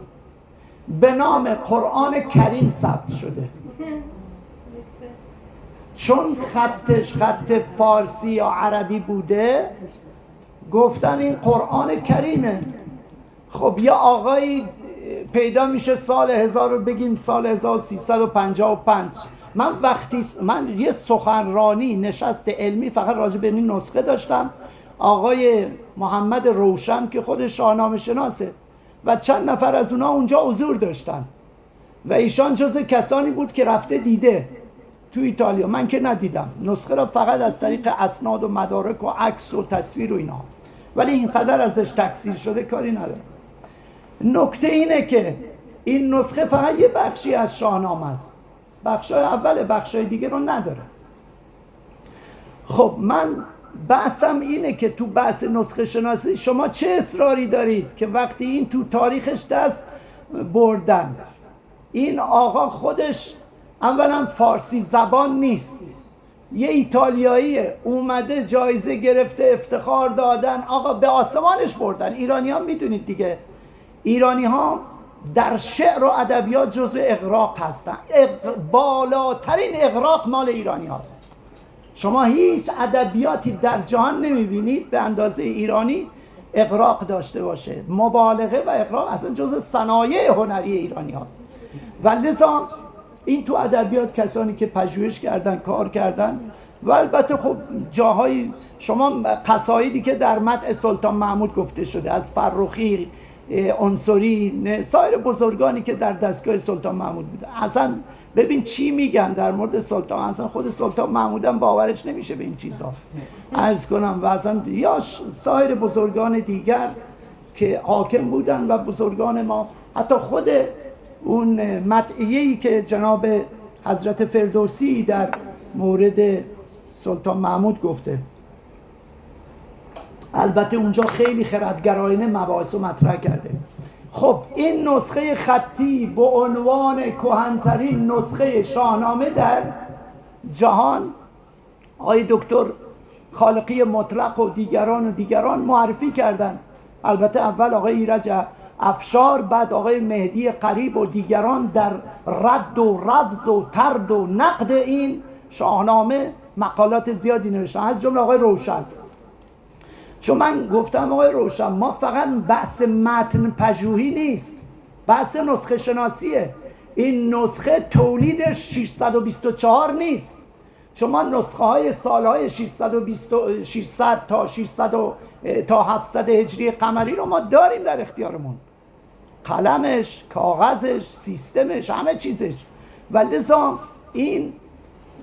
S5: به نام قرآن کریم ثبت شده. چون خطش خط فارسی یا عربی بوده گفتن این قرآن کریمه. خب یه آقایی پیدا میشه سال 1000 رو بگیم سال 1355. من یه سخنرانی نشست علمی فقط راجع به این نسخه داشتم. آقای محمد روشن که خود شاهنامه شناسه و چند نفر از اونا اونجا حضور داشتن و ایشان جز کسانی بود که رفته دیده تو ایتالیا. من که ندیدم، نسخه را فقط از طریق اسناد و مدارک و عکس و تصویر و اینا، ولی اینقدر ازش تکثیر شده کاری نداره. نکته اینه که این نسخه فقط یه بخشی از شاهنامه است، بخشای اول، بخشای دیگه رو نداره. خب من بحثم اینه که تو بحث نسخه شناسی شما چه اصراری دارید که وقتی این تو تاریخش دست بردن، این آقا خودش اولا فارسی زبان نیست، یه ایتالیایی اومده جایزه گرفته، افتخار دادن، آقا به آسمانش بردن. ایرانی ها میدونید دیگه، ایرانی ها در شعر و ادبیات جزء اغراق هستن. بالاترین اغراق مال ایرانی هست. شما هیچ ادبیاتی در جهان نمیبینید به اندازه ایرانی اغراق داشته باشه. مبالغه و اغراق اصلا جزء صنایع هنری ایرانی هست و لذا این تو ادبیات کسانی که پژوهش کردن، کار کردن و البته خب جاهای شما قصایدی که در مدح سلطان محمود گفته شده از فرخی، عنصری، سایر بزرگانی که در دستگاه سلطان محمود بودن، اصلا ببین چی میگن در مورد سلطان. اصلا خود سلطان محمود هم باورش نمیشه به این چیزها عرض کنم و اصلا یا سایر بزرگان دیگر که حاکم بودن و بزرگان ما، حتی خود اون مدحیه‌ای که جناب حضرت فردوسی در مورد سلطان محمود گفته، البته اونجا خیلی خردگرایانه مباحث رو مطرح کرده. خب این نسخه خطی به عنوان کهن‌ترین نسخه شاهنامه در جهان آقای دکتر خالقی مطلق و دیگران معرفی کردن. البته اول آقای ایرج افشار، بعد آقای مهدی قریب و دیگران در رد و رفض و طرد و نقد این شاهنامه مقالات زیادی نوشتن، از جمله آقای روشن. چون من گفتم آقای روشن، ما فقط بحث متن پژوهی نیست، بحث نسخه شناسیه. این نسخه تولیدش 624 نیست. چون ما نسخه های سالهای 600 تا 700 هجری قمری رو ما داریم در اختیارمون، قلمش، کاغذش، سیستمش، همه چیزش، و لذا این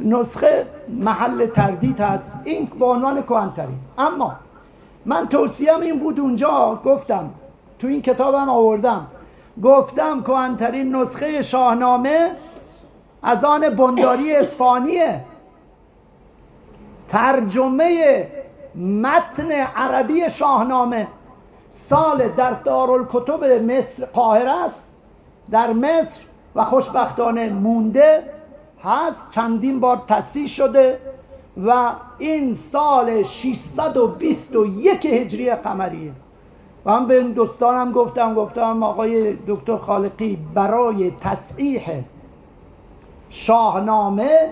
S5: نسخه محل تردید هست. این به عنوان کهن‌ترین. اما من توصیه‌ام این بود، اونجا گفتم، تو این کتابم آوردم، گفتم کهن‌ترین نسخه شاهنامه از آن بنداری اصفهانیه. ترجمه متن عربی شاهنامه سال در دارالکتب مصر قاهره است، در مصر، و خوشبختانه مونده هست، چندین بار تصحیح شده و این سال 621 هجری قمریه. و من به این دوستانم گفتم آقای دکتر خالقی برای تصحیح شاهنامه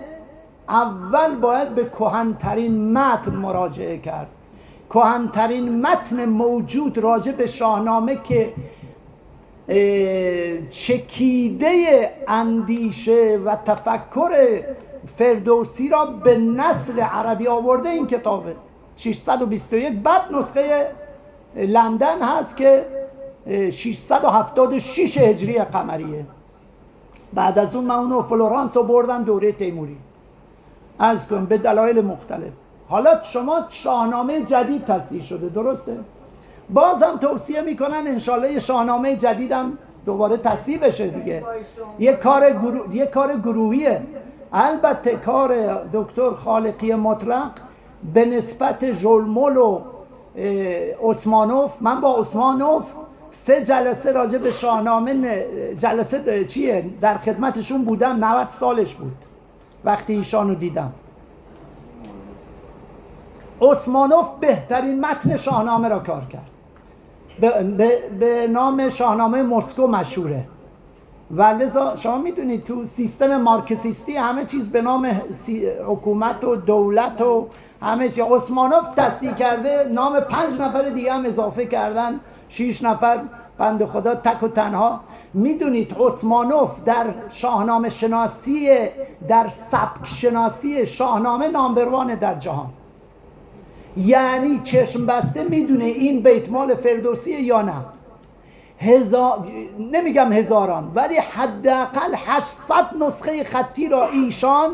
S5: اول باید به کهن‌ترین متن مراجعه کرد. کهن‌ترین متن موجود راجع به شاهنامه که چکیده اندیشه و تفکر فردوسی را به نثر عربی آورده این کتابه 621. بعد نسخه لندن هست که 676 هجری قمریه. بعد از اون من اونو فلورانس رو بردم دوره تیموری، عرض کنم به دلایل مختلف. حالا شما شاهنامه جدید تصحیح شده، درسته؟ بازم توصیه میکنن انشالله شاهنامه جدیدم دوباره تصحیح بشه دیگه. یه کار گروهیه. البته کار دکتر خالقی مطلق به نسبت ژولمول و عثمانوف، من با عثمانوف 3 جلسه راجع به شاهنامه جلسه در خدمتشون بودم، 90 سالش بود وقتی ایشانو دیدم. عثمانوف بهترین متن شاهنامه را کار کرد، به نام شاهنامه مسکو مشهوره. و لذا شما میدونید تو سیستم مارکسیستی همه چیز به نام حکومت و دولت و همه چیز عثمانوف تصحیح کرده، نام 5 نفر دیگه هم اضافه کردن، 6 نفر بنده خدا تک و تنها. میدونید عثمانوف در شاهنامه شناسی، در سبک شناسی شاهنامه نامبروانه در جهان. یعنی چشم بسته میدونه این بیت مال فردوسیه یا نه. نمیگم هزاران، ولی حداقل 800 نسخه خطی را ایشان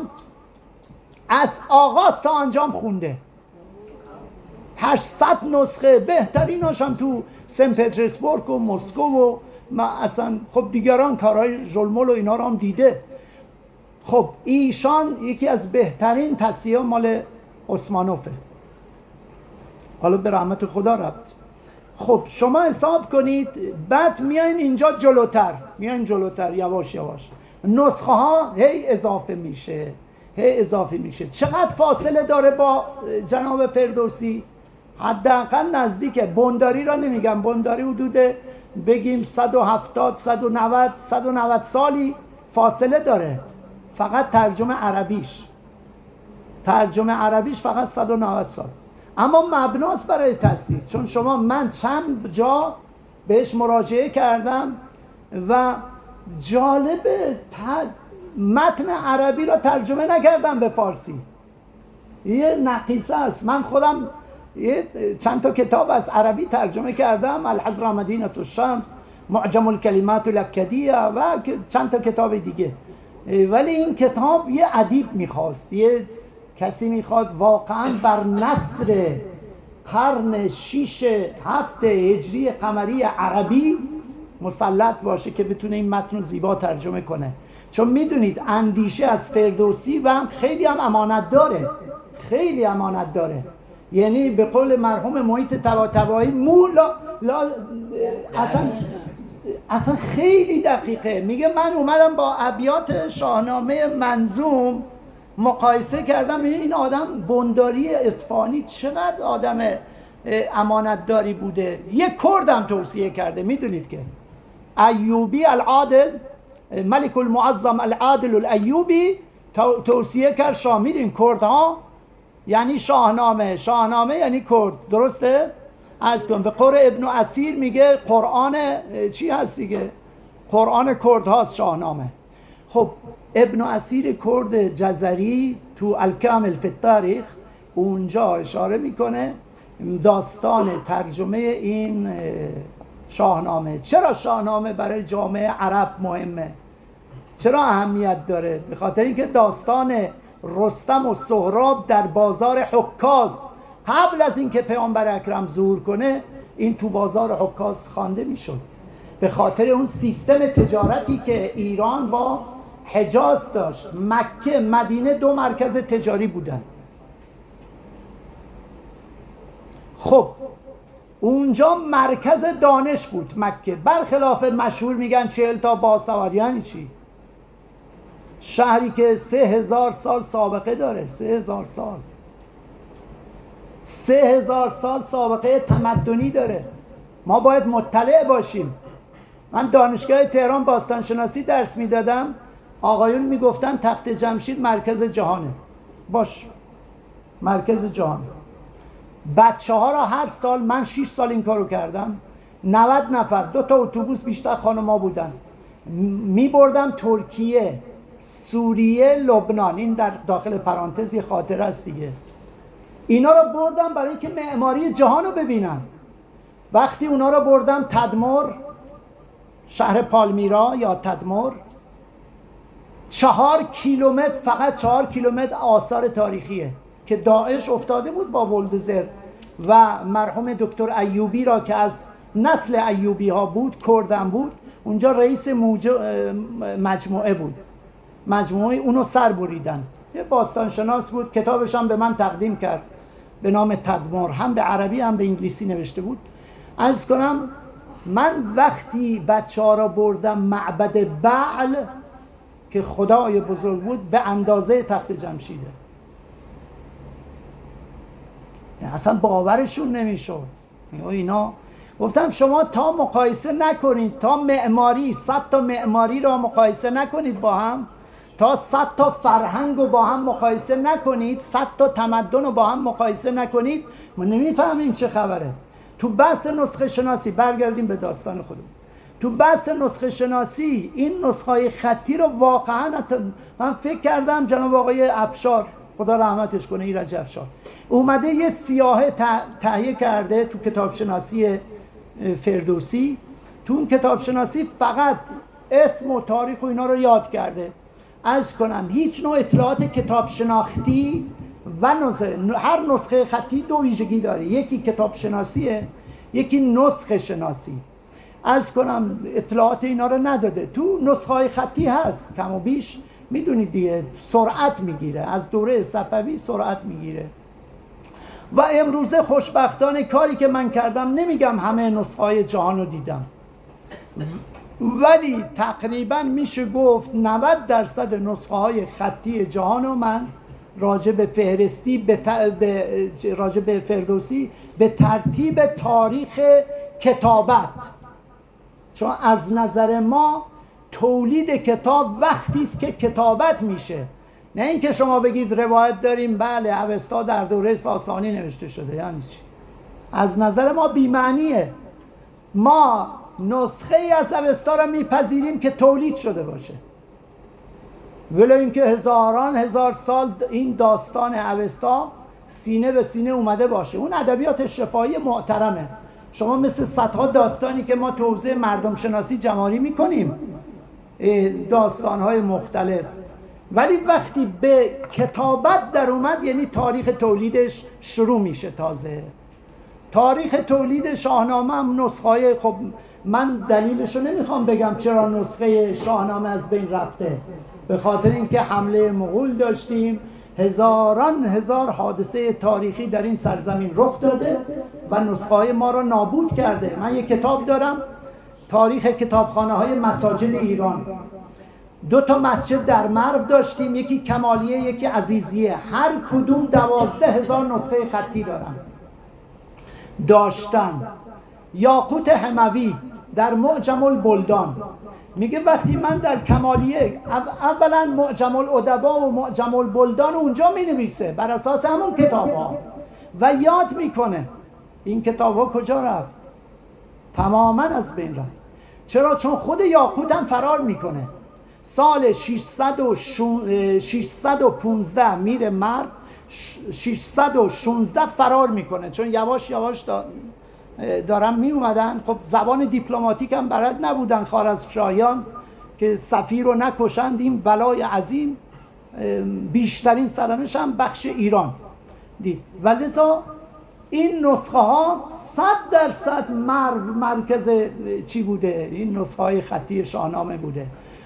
S5: از آغاز تا انجام خونده. 800 نسخه، بهتریناش هم تو سن پترزبورگ و مسکو و اصلا خب دیگران کارهای ژولمول و اینا رو هم دیده. خب ایشان یکی از بهترین تصحیح مال عثمانوفه، حالا به رحمت خدا رفت. خب شما حساب کنید، بعد میاین اینجا جلوتر یواش یواش نسخه ها هی اضافه میشه. چقدر فاصله داره با جناب فردوسی؟ حداقل نزدیکه. بنداری را نمیگم، بنداری حدود بگیم 170 190 سالی فاصله داره، فقط ترجمه عربیش فقط 190 سال، اما مبناست برای تصحیح. چون شما، من چند جا بهش مراجعه کردم و جالبه متن عربی را ترجمه نکردم به فارسی، یه نقیصه است. من خودم چند تا کتاب از عربی ترجمه کردم، الحضر مدینة الشمس، معجم الکلمات الاکدیه و چند تا کتاب دیگه، ولی این کتاب یه ادیب میخواست، یه کسی میخواد واقعا بر نصر قرن 6-7 هجری قمری عربی مسلط باشه که بتونه این متن رو زیبا ترجمه کنه. چون میدونید اندیشه از فردوسی و خیلی هم امانت داره، یعنی به قول مرحوم محیط طباطبایی اصلا خیلی دقیقه. میگه من اومدم با ابیات شاهنامه منظوم مقایسه کردم، این آدم بنداری اصفهانی چقدر آدم امانتداری بوده. یک کردم توصیه کرده، میدونید که ایوبی العادل، ملک المعظم العادل الایوبی توصیه کرد شاه. میدونید کردها یعنی شاهنامه یعنی کرد، درسته؟ عرض کنم به قول ابن اسیر میگه قرآن چی هست دیگه؟ قرآن کرد هاست شاهنامه. خب ابن اسیر کرد جزری تو الکامل فی التاریخ اونجا اشاره میکنه داستان ترجمه این شاهنامه. چرا شاهنامه برای جامعه عرب مهمه؟ چرا اهمیت داره؟ به خاطر اینکه داستان رستم و سهراب در بازار حکاز قبل از اینکه پیامبر اکرم ظهور کنه این تو بازار حکاز خوانده میشد، به خاطر اون سیستم تجارتی که ایران با حجاز داشت. مکه، مدینه 2 مرکز تجاری بودن. خب اونجا مرکز دانش بود مکه، برخلاف مشهور میگن 40 تا باسواد. یعنی چی؟ شهری که 3000 سال سابقه داره، 3000 سال سابقه تمدنی داره. ما باید مطلع باشیم. من دانشگاه تهران باستانشناسی درس میدادم، آقایون میگفتن تخت جمشید مرکز جهانه. باش، مرکز جهان. بچه ها را هر سال، من 6 سال این کارو کردم، 90 نفر 2 تا اتوبوس بیشتر خانما بودن، میبردم ترکیه، سوریه، لبنان. این در داخل پرانتز یه خاطره است دیگه. اینا را بردم برای اینکه معماری جهان رو ببینن. وقتی اونا را بردم تدمر، شهر پالمیرا یا تدمر، 4 کیلومتر، فقط 4 کیلومتر آثار تاریخیه که داعش افتاده بود با بولدوزر و مرحوم دکتر ایوبی را که از نسل ایوبی ها بود، کردم بود، اونجا رئیس مجموعه بود، مجموعه اونو سر بریدن. یه باستانشناس بود، کتابش هم به من تقدیم کرد به نام تدمر، هم به عربی هم به انگلیسی نوشته بود. عرض کنم من وقتی بچه ها را بردم معبد بعل که خدای بزرگ بود، به اندازه تخت جمشیده، اصلا باورشون نمیشد. اینا گفتم شما تا مقایسه نکنید، تا معماری 100 تا معماری را مقایسه نکنید با هم، تا 100 تا فرهنگ رو با هم مقایسه نکنید، 100 تا تمدن رو با هم مقایسه نکنید، ما نمیفهمیم چه خبره. تو بحث نسخه شناسی برگردیم به داستان خودمون. تو بحث نسخه شناسی این نسخه‌های خطی رو واقعا من فکر کردم جناب آقای افشار، خدا رحمتش کنه، ایرج افشار، اومده یه سیاهه تهیه کرده تو کتاب شناسی فردوسی. تو اون کتاب شناسی فقط اسم و تاریخ و اینا رو یاد کرده. عرض کنم هیچ نوع اطلاعات کتاب شناختی و هر نسخه خطی 2 ویژگی داره، یکی کتاب شناسیه، یکی نسخه شناسی. عرض کنم اطلاعات اینا رو نداده. تو نسخه های خطی هست کم و بیش، میدونید دیگه، سرعت میگیره، از دوره صفوی سرعت میگیره. و امروزه خوشبختانه کاری که من کردم، نمیگم همه نسخه های جهان رو دیدم، ولی تقریبا میشه گفت 90% نسخه های خطی جهان رو من راجع به فهرستی راجع به فردوسی به ترتیب تاریخ کتابت چون از نظر ما تولید کتاب وقتی است که کتابت میشه، نه اینکه شما بگید روایت داریم بله اوستا در دوره ساسانی نوشته شده. یعنی چی؟ از نظر ما بی‌معنیه. ما نسخه ای از اوستا را میپذیریم که تولید شده باشه، ولی اینکه هزار سال این داستان اوستا سینه به سینه اومده باشه. اون ادبیات شفاهی محترمه. شما مثل صدها داستانی که ما تو حوزه مردم شناسی جماری میکنیم، داستانهای مختلف، ولی وقتی به کتابت در اومد یعنی تاریخ تولیدش شروع میشه. تازه تاریخ تولید شاهنامه هم نسخه‌های، خب من دلیلشو نمیخوام بگم چرا نسخه شاهنامه از بین رفته، به خاطر اینکه حمله مغول داشتیم، هزار حادثه تاریخی در این سرزمین رخ داده و نسخه‌های ما را نابود کرده. من یک کتاب دارم، تاریخ کتابخانه‌های مساجد ایران. 2 مسجد در مرو داشتیم، یکی کمالیه یکی عزیزیه، هر کدوم 12,000 نسخه خطی داشتن. یاقوت حموی در معجم البلدان میگه وقتی من در کمالیه، اولا معجم الادبا و معجم البلدان اونجا مینویسه بر اساس همون کتاب ها و یاد میکنه این کتاب ها کجا رفت، تماما از بین رفت. چرا؟ چون خود یاقوت هم فرار میکنه. سال 615 میره مرو، 616 فرار میکنه، چون یواش یواش دارن می اومدن. خب زبان دیپلماتیک هم بلد نبودن خوارزمشاهیان که سفیر رو نکشند، این بلای عظیم بیشترین صدمش هم بخش ایران دید. و لذا این نسخه ها 100% مرکز چی بوده؟ این نسخه های خطی شاهنامه بوده.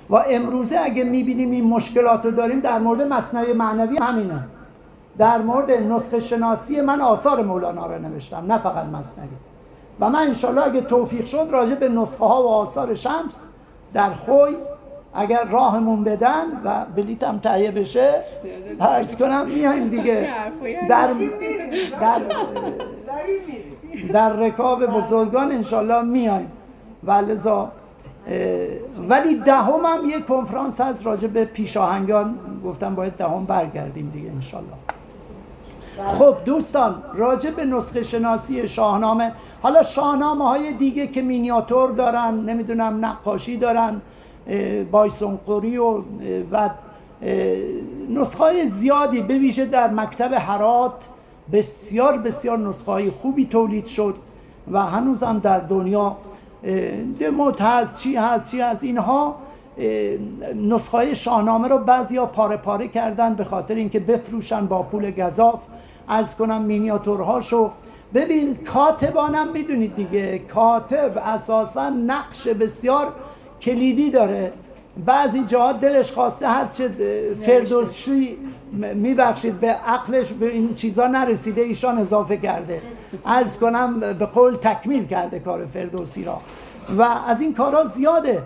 S5: و امروزه اگه میبینیم این مشکلات رو داریم، در مورد مثنوی معنوی همینه. در مورد نسخه شناسی من آثار مولانا رو نوشتم، نه فقط مثنوی. و من انشالله اگه توفیق شد راجع به نسخه ها و آثار شمس در خوی اگر راهمون بدن و بلیتم تهیه بشه عرض کنم میایم دیگه در رکاب بزرگان انشالله میایم. و لذا ولی دهم هم یک کنفرانس هست راجع به پیشاهنگان، گفتم باید دهم برگردیم دیگه انشالله. خب دوستان، راجع به نسخه شناسی شاهنامه، حالا شاهنامه های دیگه که مینیاتور دارن، نمیدونم نقاشی دارن، بایسونقوری و نسخه های زیادی، به ویژه در مکتب هرات بسیار نسخه های خوبی تولید شد و هنوز هم در دنیا دموت هست، چی هست اینها نسخه های شاهنامه رو بعضیا پاره پاره کردن به خاطر اینکه بفروشن با پول گزاف. عرض کنم مینیاتورهاشو ببین. کاتبانم میدونید دیگه، کاتب اساسا نقش بسیار کلیدی داره. بعضی جاها دلش خواسته هرچه فردوسی میبخشید به عقلش به این چیزا نرسیده ایشان اضافه کرده، عرض کنم به قول تکمیل کرده کار فردوسی را و از این کارها زیاده.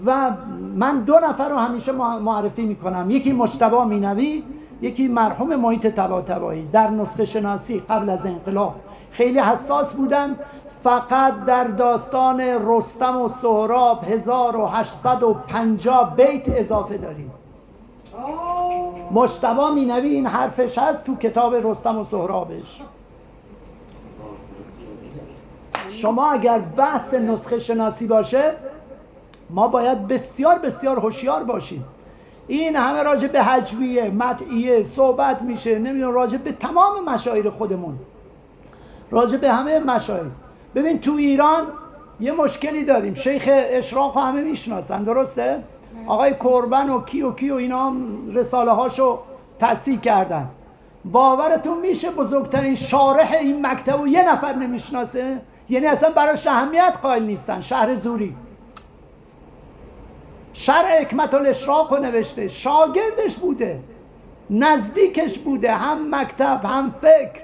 S5: و من 2 نفر رو همیشه معرفی میکنم، یکی مجتبی مینوی، یکی مرحوم محیط طباطبایی. در نسخه شناسی قبل از انقلاب خیلی حساس بودن. فقط در داستان رستم و سهراب 1850 بیت اضافه داریم. مجتبی مینوی این حرفش هست تو کتاب رستم و سهرابش. شما اگر بحث نسخه شناسی باشه ما باید بسیار هوشیار باشیم. این همه راجع به هجویه، مدعیه صحبت میشه، نمیدونم راجع به تمام مشاهیر خودمون، راجع به همه مشاهیر. ببین تو ایران یه مشکلی داریم، شیخ اشراق همه میشناسن، درسته؟ آقای کربن و کی و اینا هم رساله هاشو تصحیح کردن. باورتون میشه بزرگترین شارح این مکتب و یه نفر نمیشناسه؟ یعنی اصلا براش اهمیت قائل نیستن. شهر زوری شرح حکمت الاشراق رو نوشته، شاگردش بوده، نزدیکش بوده، هم مکتب هم فکر.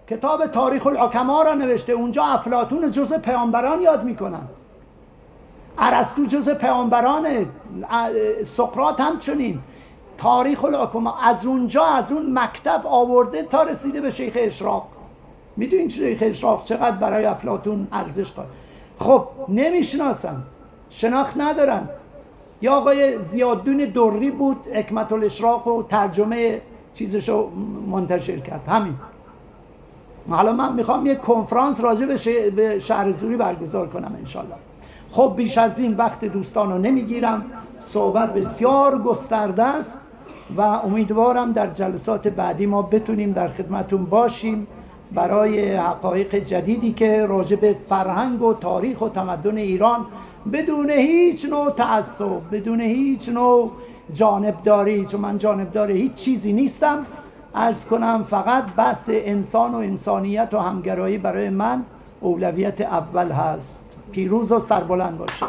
S5: کتاب تاریخ الحکما را نوشته، اونجا افلاطون جزء پیامبران یاد میکنن، ارسطو جزء پیامبرانه، سقراط همچنین. تاریخ الحکما از اونجا، از اون مکتب آورده تا رسیده به شیخ اشراق. میدونین شیخ اشراق چقدر برای افلاطون ارزش قائل. خب نمیشناسن. شناخت ندارن. یا آقای ضیاءالدین دری بود، حکمت الاشراق و ترجمه چیزشو منتشر کرد. همین. حالا من میخوام یک کنفرانس راجع به شهر زوری برگزار کنم انشالله. خب بیش از این وقت دوستان رو نمیگیرم، صحبت بسیار گسترده است و امیدوارم در جلسات بعدی ما بتونیم در خدمتون باشیم برای حقایق جدیدی که راجع به فرهنگ و تاریخ و تمدن ایران بدون هیچ نوع تعصب، بدون هیچ نوع جانبداری، چون من جانبدار هیچ چیزی نیستم، عرض کنم فقط بحث انسان و انسانیت و همگرایی برای من اولویت اول هست. پیروز و سربلند باشید.